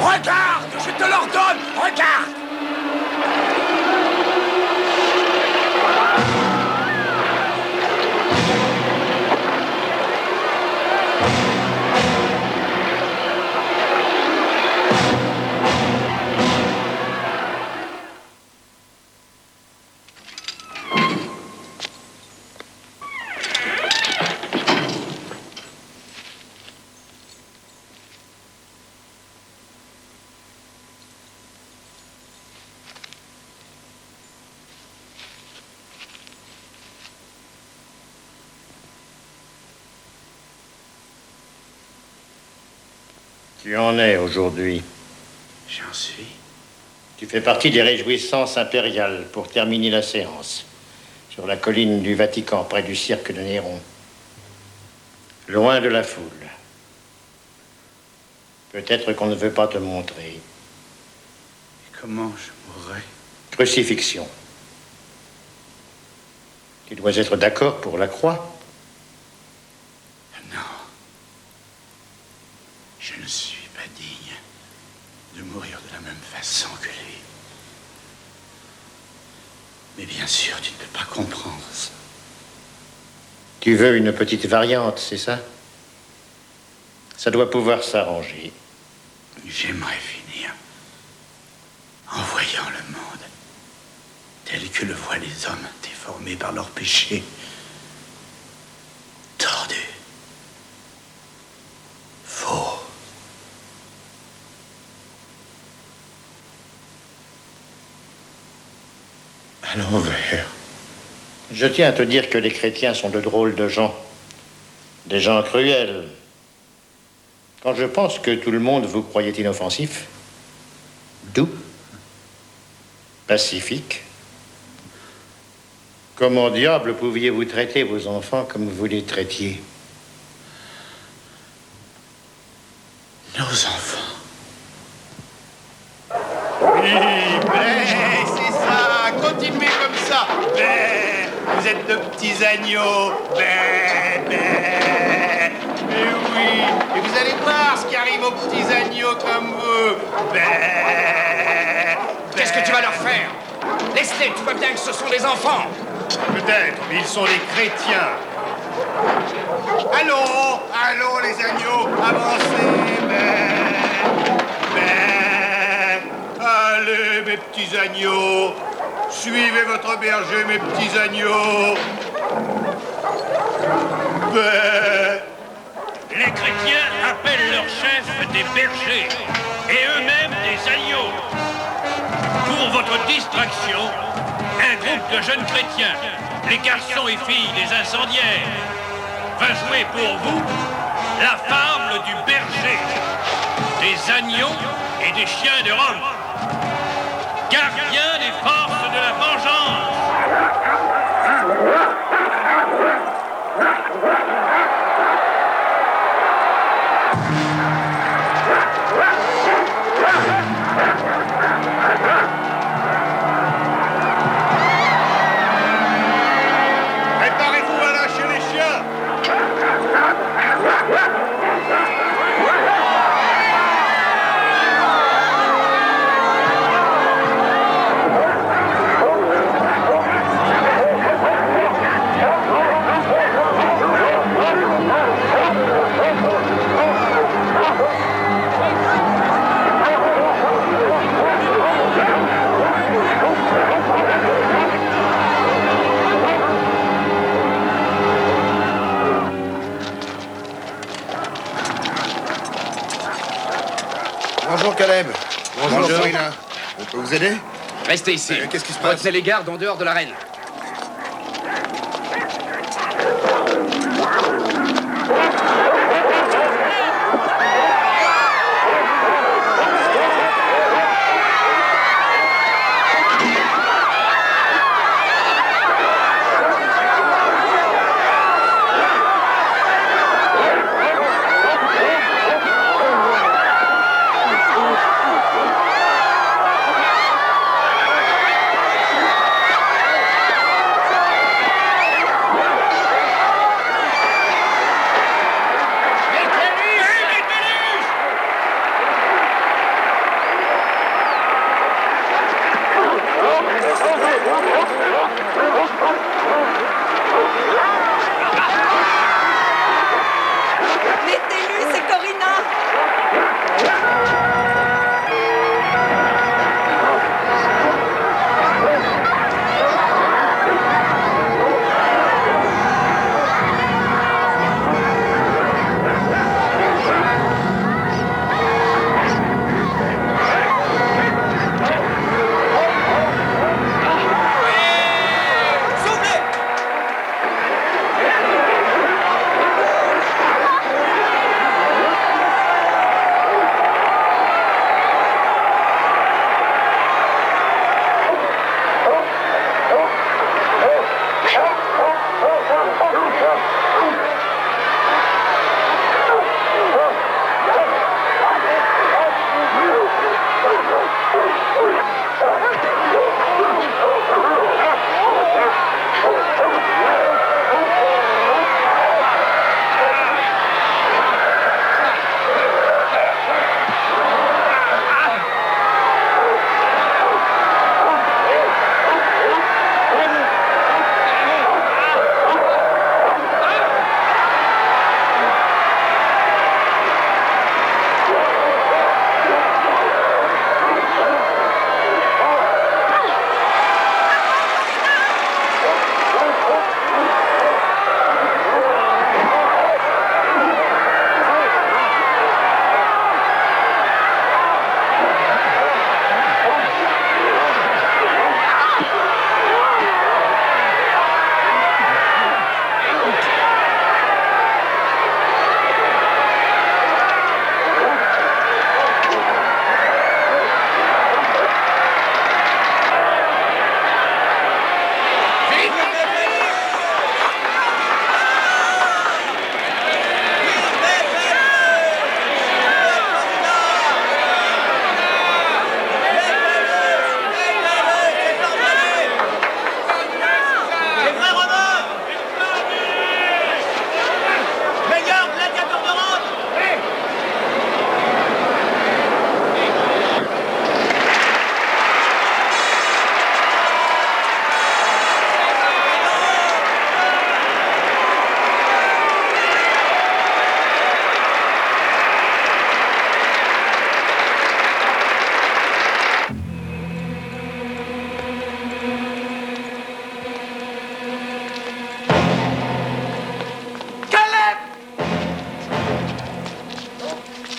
Regarde, je te l'ordonne, regarde! Tu en es aujourd'hui. J'en suis. Tu fais partie des réjouissances impériales pour terminer la séance. Sur la colline du Vatican, près du cirque de Néron. Loin de la foule. Peut-être qu'on ne veut pas te montrer. Et comment je mourrai? Crucifixion. Tu dois être d'accord pour la croix. Non. Je ne suis pas digne de mourir de la même façon que lui. Mais bien sûr, tu ne peux pas comprendre ça. Tu veux une petite variante, c'est ça? Ça doit pouvoir s'arranger. J'aimerais finir en voyant le monde tel que le voient les hommes déformés par leurs péchés, tordus, faux. À l'envers. Je tiens à te dire que les chrétiens sont de drôles de gens. Des gens cruels. Quand je pense que tout le monde vous croyait inoffensif, doux, pacifique, comment diable pouviez-vous traiter vos enfants comme vous les traitiez? Nos enfants. Oui, mais c'est ça, continuez comme ça. Mais vous êtes de petits agneaux. Mais oui, et vous allez voir ce qui arrive aux petits agneaux comme vous. Qu'est-ce que tu vas leur faire? Laisse-les, tu vois bien que ce sont des enfants. Peut-être, mais ils sont des chrétiens. Allons, allons les agneaux, avancez. Allez, mes petits agneaux. Suivez votre berger, mes petits agneaux. Les chrétiens appellent leurs chefs des bergers et eux-mêmes des agneaux. Pour votre distraction, un groupe de jeunes chrétiens, les garçons et filles des incendiaires, va jouer pour vous la fable du berger, des agneaux et des chiens de Rome. Gardien des forces de la vengeance. Bonjour Caleb. Bonjour. Farina. On peut vous aider? Restez ici. Qu'est-ce qui se passe? Retenez les gardes en dehors de l'arène. Mettez-lui, c'est Corina.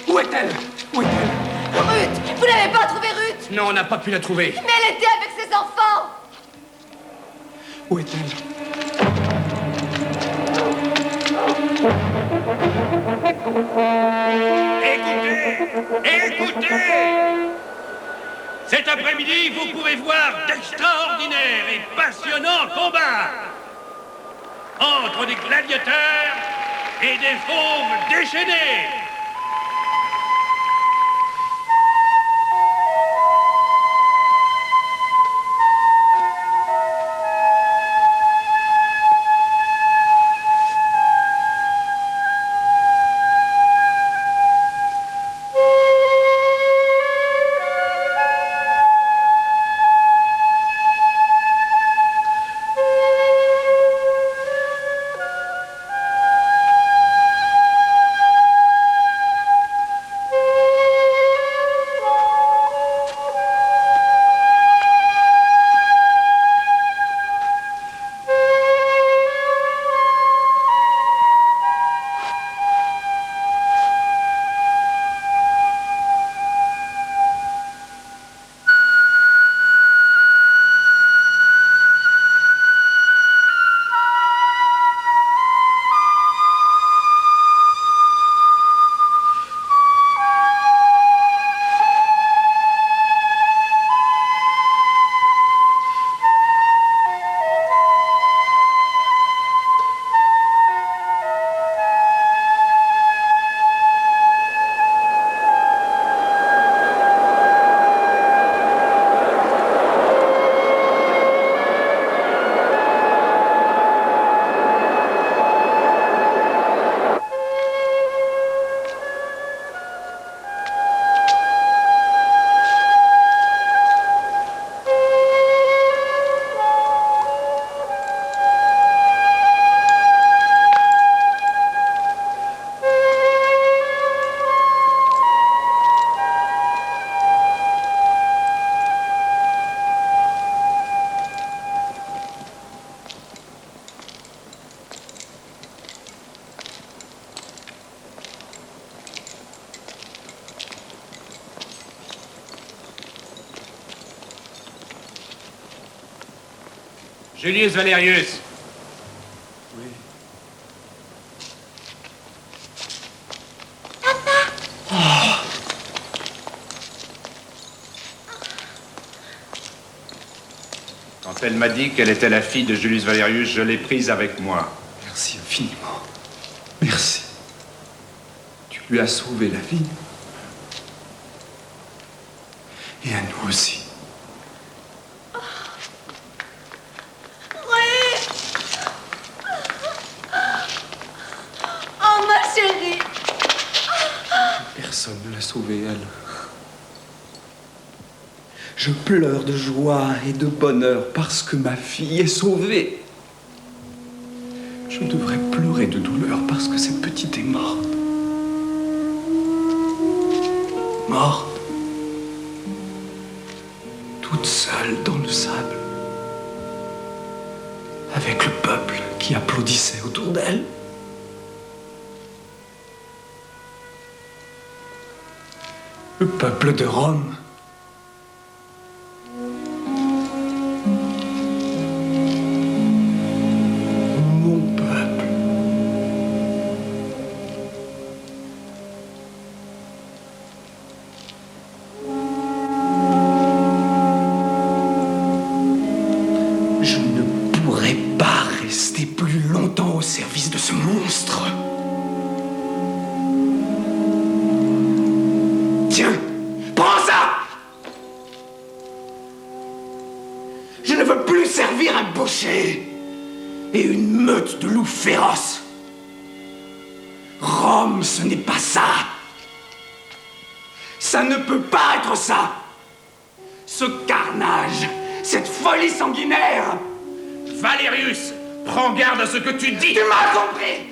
Où est-elle? Où est-elle? Ruth! Vous n'avez pas trouvé Ruth? Non, on n'a pas pu la trouver. Mais elle était avec ses enfants! Où est-elle? Écoutez! Cet après-midi, vous pouvez voir d'extraordinaires et passionnants combats entre des gladiateurs et des fauves déchaînés. Julius Valerius. Oui. Quand elle m'a dit qu'elle était la fille de Julius Valerius, je l'ai prise avec moi. Merci infiniment. Merci. Tu lui as sauvé la vie. Et à nous aussi. Oui. Oh, ma chérie. Personne ne l'a sauvée, elle. Je pleure de joie et de bonheur parce que ma fille est sauvée. Je devrais pleurer de douleur parce que cette petite est morte. Morte. Toute seule dans le sable. Avec le peuple qui applaudissait autour d'elle. Le peuple de Rome. Mon peuple. Je ne pourrais pas rester plus longtemps au service de ce monstre. Tiens, prends ça! Je ne veux plus servir un boucher et une meute de loups féroces. Rome, ce n'est pas ça. Ça ne peut pas être ça. Ce carnage, cette folie sanguinaire. Valerius, prends garde à ce que tu dis. Tu m'as compris.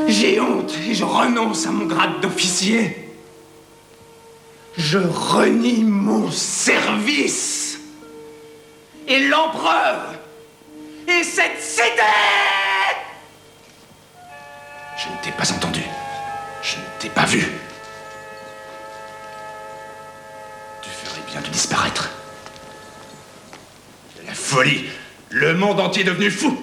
J'ai honte et je renonce à mon grade d'officier. Je renie mon service. Et l'empereur. Et cette cité. Je ne t'ai pas entendu. Je ne t'ai pas vu. Tu ferais bien de disparaître. La folie. Le monde entier est devenu fou.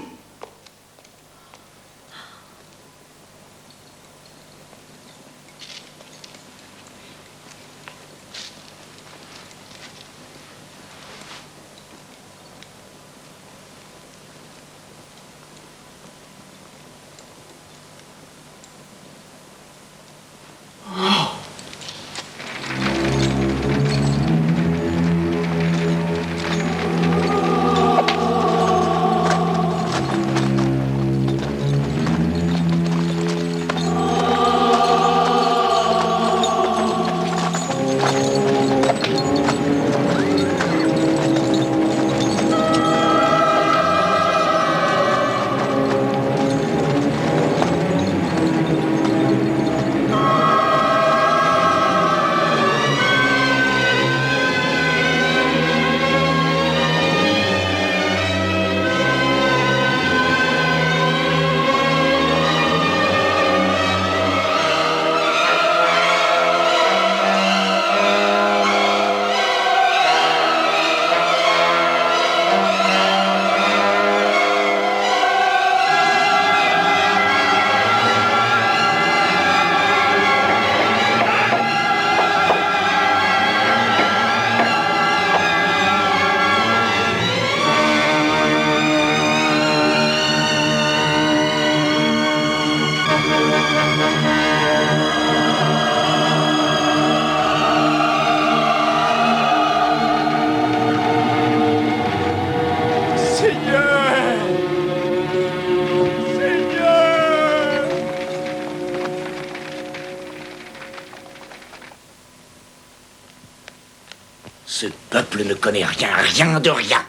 Ce peuple ne connaît rien, rien de rien.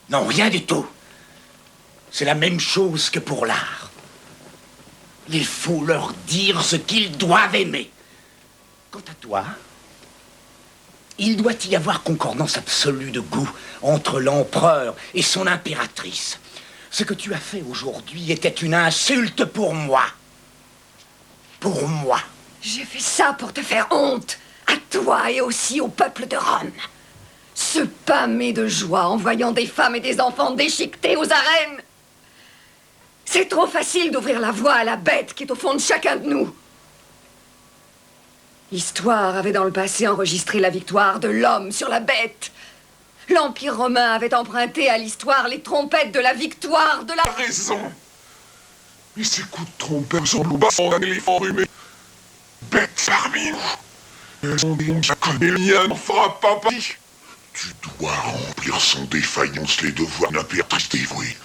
Non, rien du tout. C'est la même chose que pour l'art. Il faut leur dire ce qu'ils doivent aimer. Quant à toi, il doit y avoir concordance absolue de goût entre l'empereur et son impératrice. Ce que tu as fait aujourd'hui était une insulte pour moi. Pour moi. J'ai fait ça pour te faire honte. À toi et aussi au peuple de Rome. Se pâmer de joie en voyant des femmes et des enfants déchiquetés aux arènes. C'est trop facile d'ouvrir la voie à la bête qui est au fond de chacun de nous. L'histoire avait dans le passé enregistré la victoire de l'homme sur la bête. L'Empire romain avait emprunté à l'histoire les trompettes de la victoire de la... T'as raison. Mais ces coups de trompette ressemblent au basson d'un éléphant rhumé. Bête parmi nous. Elles ont des noms connaît le mien, n'en fera pas partie. Tu dois remplir sans défaillance les devoirs de l'impératrice dévouée.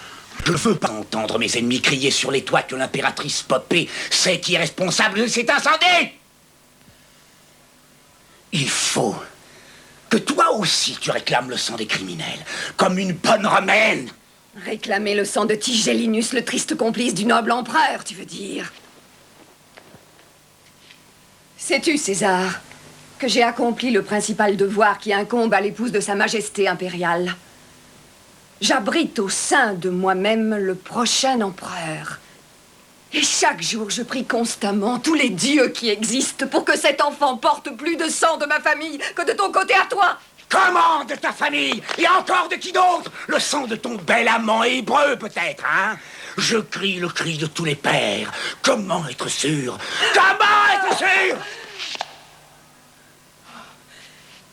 Je ne veux pas entendre mes ennemis crier sur les toits que l'impératrice Poppée sait qui est responsable de cet incendie. Il faut que toi aussi tu réclames le sang des criminels, comme une bonne romaine. Réclamer le sang de Tigélinus, le triste complice du noble empereur, tu veux dire? Sais-tu, César, que j'ai accompli le principal devoir qui incombe à l'épouse de Sa Majesté impériale? J'abrite au sein de moi-même le prochain empereur. Et chaque jour, je prie constamment tous les dieux qui existent pour que cet enfant porte plus de sang de ma famille que de ton côté à toi. Comment de ta famille? Et encore de qui d'autre? Le sang de ton bel amant hébreu, peut-être, hein? Je crie le cri de tous les pères. Comment être sûr? Comment être sûr?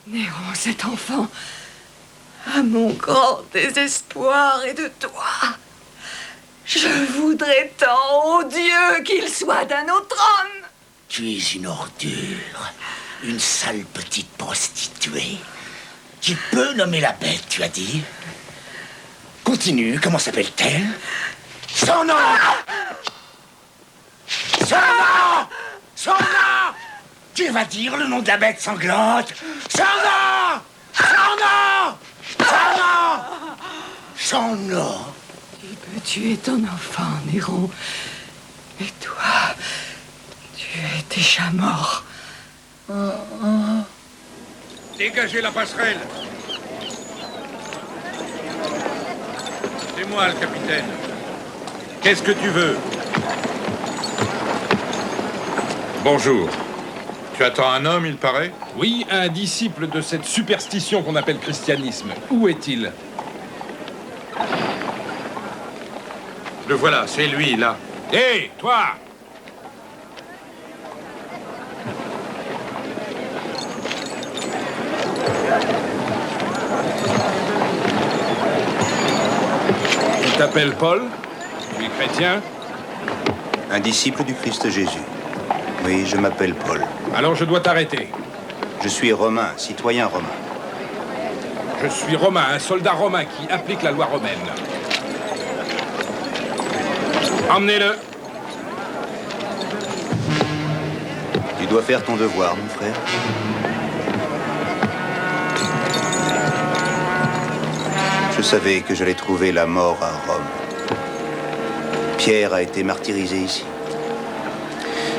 Néron, cet enfant, à mon grand désespoir et de toi, je voudrais tant, ô Dieu, qu'il soit d'un autre homme. Tu es une ordure, une sale petite prostituée. Tu peux nommer la bête, tu as dit? Continue, comment s'appelle-t-elle? Son nom! Son nom! Son nom! Tu vas dire le nom de la bête sanglante? Son nom! Son nom! Son nom! Son nom! Il peut tuer ton enfant, Néron. Et toi, tu es déjà mort. Dégagez la passerelle. C'est moi, le capitaine. Qu'est-ce que tu veux? Bonjour. Tu attends un homme, il paraît? Oui, un disciple de cette superstition qu'on appelle christianisme. Où est-il? Le voilà, c'est lui, là. Hé, toi! Tu t'appelles Paul? Tu es chrétien? Un disciple du Christ Jésus. Oui, je m'appelle Paul. Alors je dois t'arrêter. Je suis romain, citoyen romain. Je suis romain, un soldat romain qui applique la loi romaine. Emmenez-le. Tu dois faire ton devoir, mon frère. Je savais que j'allais trouver la mort à Rome. Pierre a été martyrisé ici.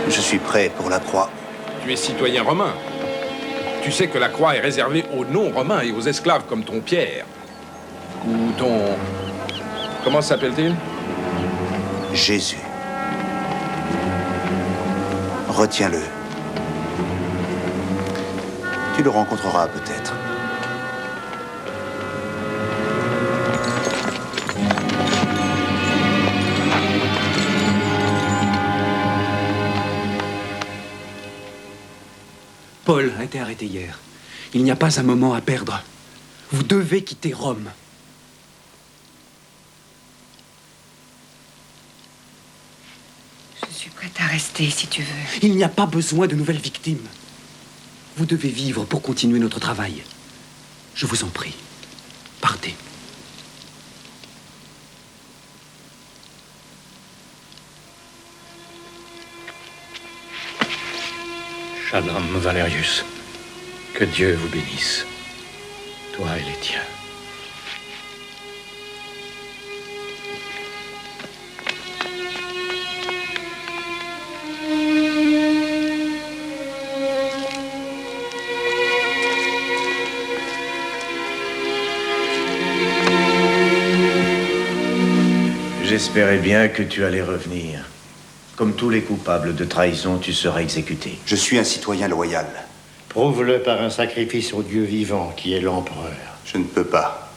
Je suis prêt pour la croix. Tu es citoyen romain. Tu sais que la croix est réservée aux non-romains et aux esclaves comme ton Pierre. Ou ton... Comment s'appelle-t-il? Jésus. Retiens-le. Tu le rencontreras peut-être. Paul a été arrêté hier. Il n'y a pas un moment à perdre. Vous devez quitter Rome. Je suis prête à rester si tu veux. Il n'y a pas besoin de nouvelles victimes. Vous devez vivre pour continuer notre travail. Je vous en prie. Partez. Shalom, Valerius. Que Dieu vous bénisse, toi et les tiens. J'espérais bien que tu allais revenir. Comme tous les coupables de trahison, tu seras exécuté. Je suis un citoyen loyal. Prouve-le par un sacrifice au Dieu vivant qui est l'empereur. Je ne peux pas.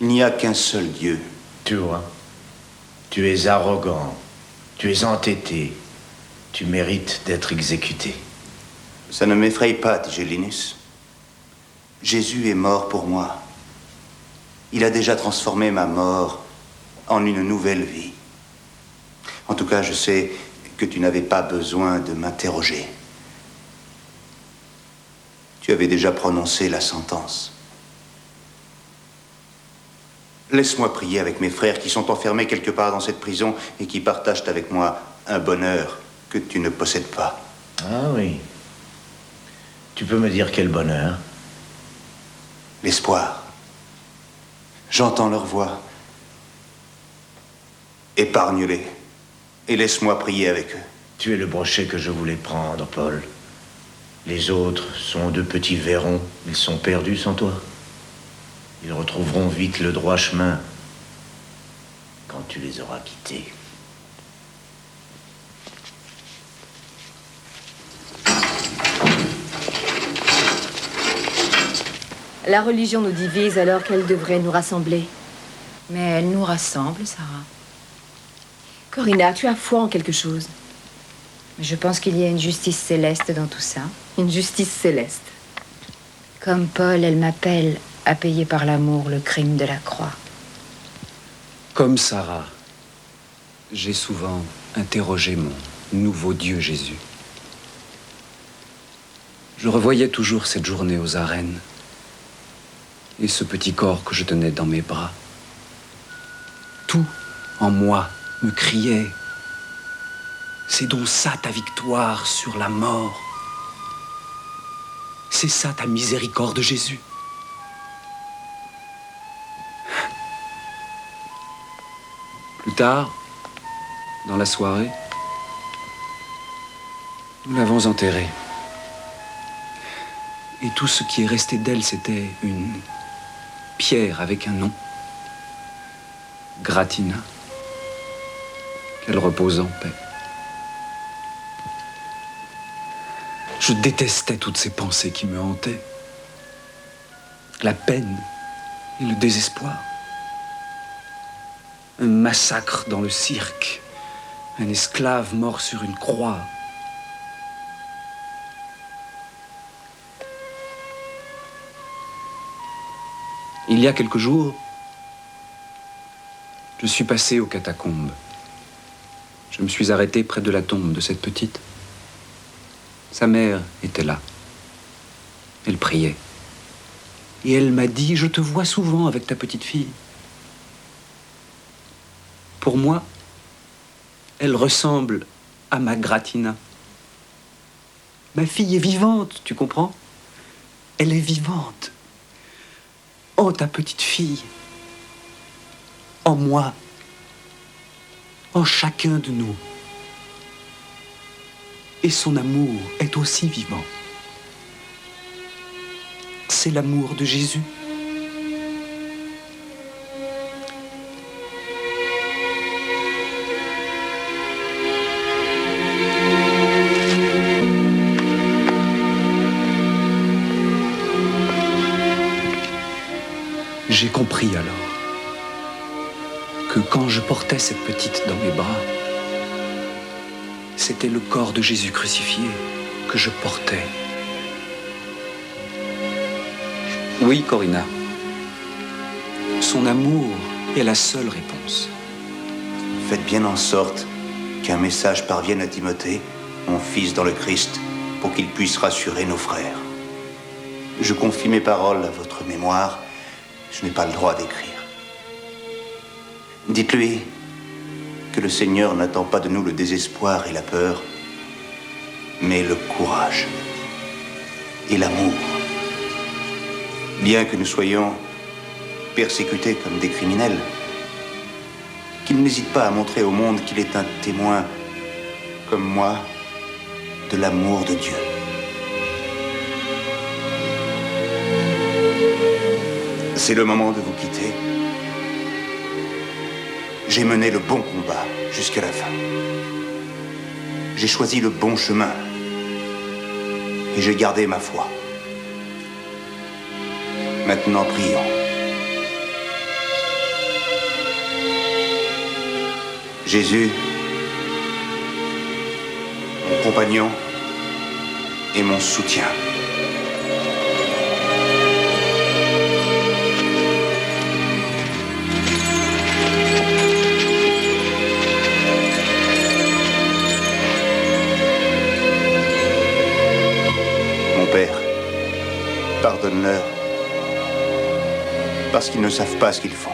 Il n'y a qu'un seul Dieu. Tu vois, tu es arrogant, tu es entêté, tu mérites d'être exécuté. Ça ne m'effraie pas, Tigellinus. Jésus est mort pour moi. Il a déjà transformé ma mort en une nouvelle vie. En tout cas, je sais que tu n'avais pas besoin de m'interroger. Tu avais déjà prononcé la sentence. Laisse-moi prier avec mes frères qui sont enfermés quelque part dans cette prison et qui partagent avec moi un bonheur que tu ne possèdes pas. Ah oui. Tu peux me dire quel bonheur? L'espoir. J'entends leur voix. Épargne-les et laisse-moi prier avec eux. Tu es le brochet que je voulais prendre, Paul. Les autres sont de petits verrons. Ils sont perdus sans toi. Ils retrouveront vite le droit chemin quand tu les auras quittés. La religion nous divise alors qu'elle devrait nous rassembler. Mais elle nous rassemble, Sarah. Corinna, tu as foi en quelque chose. Je pense qu'il y a une justice céleste dans tout ça. Une justice céleste. Comme Paul, elle m'appelle à payer par l'amour le crime de la croix. Comme Sarah, j'ai souvent interrogé mon nouveau Dieu Jésus. Je revoyais toujours cette journée aux arènes et ce petit corps que je tenais dans mes bras. Tout en moi me criait « C'est donc ça ta victoire sur la mort. C'est ça ta miséricorde, Jésus. » Plus tard, dans la soirée, nous l'avons enterrée. Et tout ce qui est resté d'elle, c'était une pierre avec un nom. Gratina. Qu'elle repose en paix. Je détestais toutes ces pensées qui me hantaient. La peine et le désespoir. Un massacre dans le cirque. Un esclave mort sur une croix. Il y a quelques jours, je suis passé aux catacombes. Je me suis arrêté près de la tombe de cette petite. Sa mère était là. Elle priait. Et elle m'a dit, je te vois souvent avec ta petite fille. Pour moi, elle ressemble à ma Gratina. Ma fille est vivante, tu comprends? Elle est vivante. Oh, ta petite fille, en moi, en chacun de nous. Et son amour est aussi vivant. C'est l'amour de Jésus. J'ai compris alors que quand je portais cette petite dans mes bras, c'était le corps de Jésus crucifié que je portais. Oui, Corinna. Son amour est la seule réponse. Faites bien en sorte qu'un message parvienne à Timothée, mon fils dans le Christ, pour qu'il puisse rassurer nos frères. Je confie mes paroles à votre mémoire. Je n'ai pas le droit d'écrire. Dites-lui que le Seigneur n'attend pas de nous le désespoir et la peur, mais le courage et l'amour. Bien que nous soyons persécutés comme des criminels, qu'il n'hésite pas à montrer au monde qu'il est un témoin, comme moi, de l'amour de Dieu. C'est le moment de vous quitter. J'ai mené le bon combat jusqu'à la fin. J'ai choisi le bon chemin Et j'ai gardé ma foi. Maintenant, prions. Jésus, mon compagnon et mon soutien. Mon Père, pardonne-leur, parce qu'ils ne savent pas ce qu'ils font.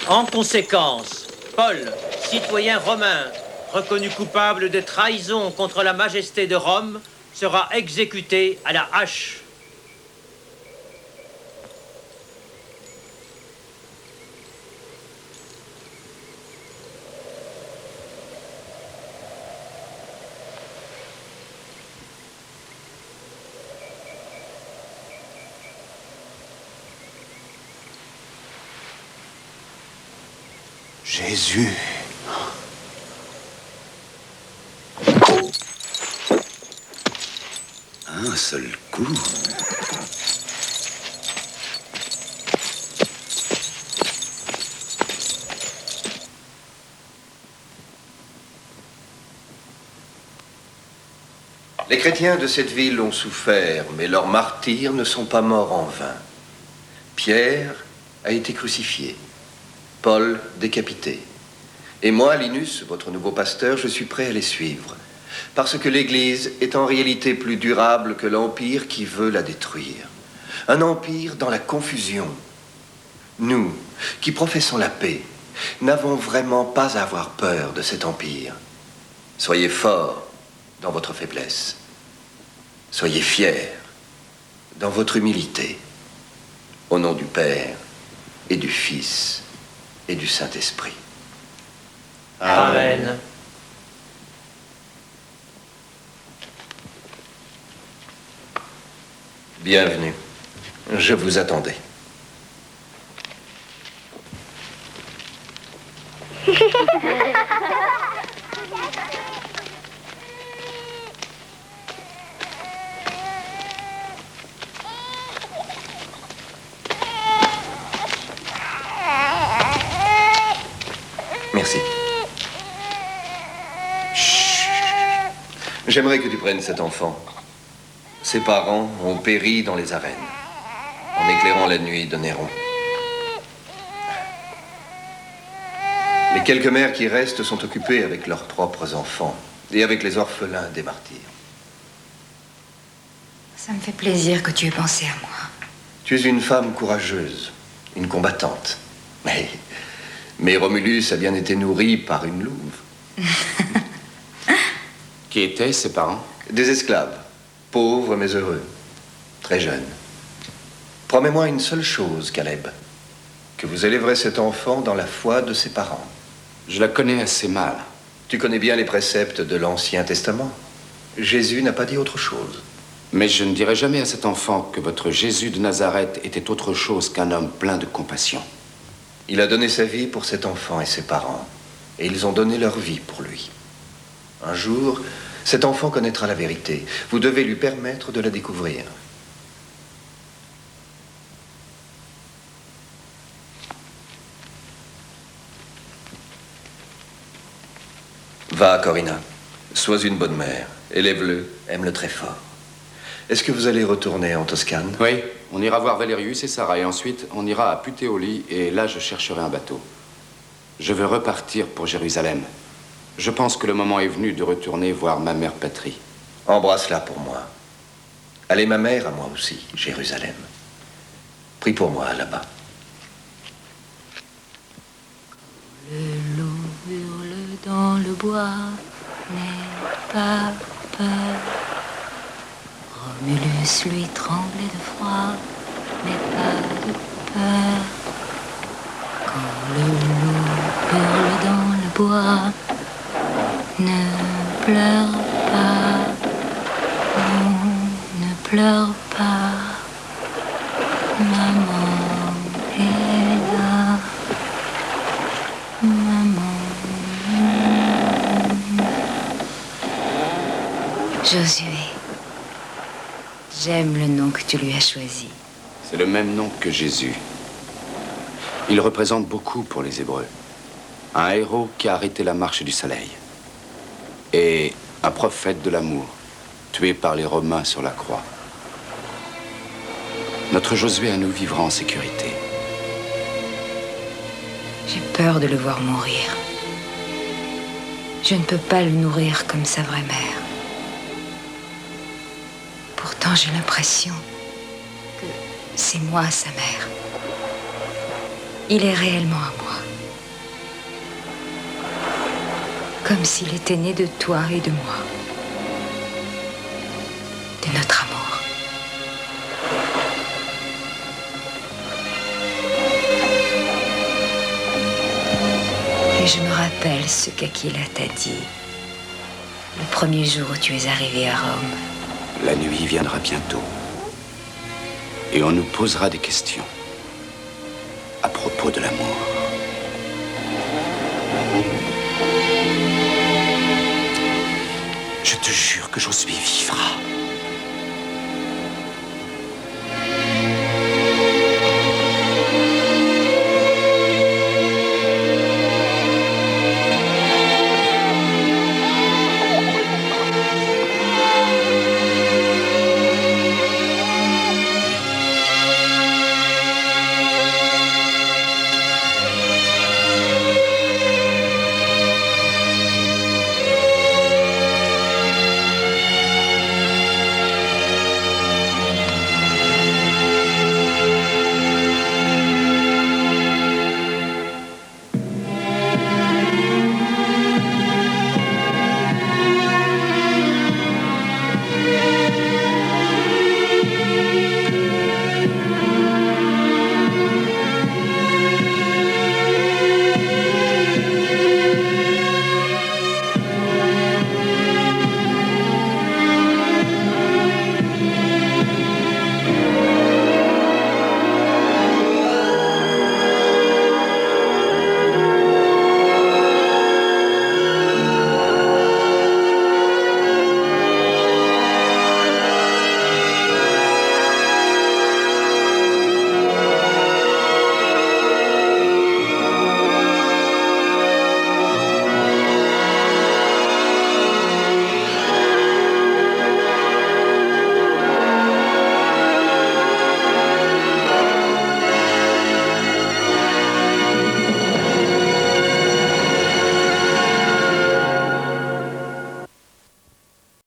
En conséquence, Paul, citoyen romain, reconnu coupable de trahison contre la majesté de Rome, sera exécuté à la hache. Jésus. Un seul coup. Les chrétiens de cette ville ont souffert, mais leurs martyrs ne sont pas morts en vain. Pierre a été crucifié, Paul décapité. Et moi, Linus, votre nouveau pasteur, je suis prêt à les suivre. Parce que l'Église est en réalité plus durable que l'Empire qui veut la détruire. Un empire dans la confusion. Nous, qui professons la paix, n'avons vraiment pas à avoir peur de cet empire. Soyez forts dans votre faiblesse. Soyez fiers dans votre humilité. Au nom du Père et du Fils et du Saint-Esprit. Amen. Bienvenue. Je vous attendais. Merci. Chut. J'aimerais que tu prennes cet enfant. Ses parents ont péri dans les arènes, en éclairant la nuit de Néron. Les quelques mères qui restent sont occupées avec leurs propres enfants et avec les orphelins des martyrs. Ça me fait plaisir que tu aies pensé à moi. Tu es une femme courageuse, une combattante. Mais Romulus a bien été nourri par une louve. Qui étaient ses parents? Des esclaves, pauvres mais heureux, très jeunes. Promets-moi une seule chose, Caleb, que vous élèverez cet enfant dans la foi de ses parents. Je la connais assez mal. Tu connais bien les préceptes de l'Ancien Testament. Jésus n'a pas dit autre chose. Mais je ne dirai jamais à cet enfant que votre Jésus de Nazareth était autre chose qu'un homme plein de compassion. Il a donné sa vie pour cet enfant et ses parents, et ils ont donné leur vie pour lui. Un jour, cet enfant connaîtra la vérité. Vous devez lui permettre de la découvrir. Va, Corina. Sois une bonne mère. Élève-le, aime-le très fort. Est-ce que vous allez retourner en Toscane? Oui, on ira voir Valérius et Sarah, et ensuite on ira à Puteoli, et là je chercherai un bateau. Je veux repartir pour Jérusalem. Je pense que le moment est venu de retourner voir ma mère patrie. Embrasse-la pour moi. Elle est ma mère à moi aussi, Jérusalem. Prie pour moi là-bas. Le loup hurle dans le bois, n'aie pas peur. Romulus lui tremblait de froid, n'aie pas de peur. Quand le loup hurle dans le bois, ne pleure pas, non, ne pleure pas. Maman est là, maman. Josué, j'aime le nom que tu lui as choisi. C'est le même nom que Jésus. Il représente beaucoup pour les Hébreux. Un héros qui a arrêté la marche du soleil. Et un prophète de l'amour, tué par les Romains sur la croix. Notre Josué à nous vivra en sécurité. J'ai peur de le voir mourir. Je ne peux pas le nourrir comme sa vraie mère. Pourtant, j'ai l'impression que c'est moi sa mère. Il est réellement à moi. Comme s'il était né de toi et de moi. De notre amour. Et je me rappelle ce qu'Aquila t'a dit. Le premier jour où tu es arrivé à Rome. La nuit viendra bientôt. Et on nous posera des questions. À propos de l'amour. Je te jure que Josué vivra.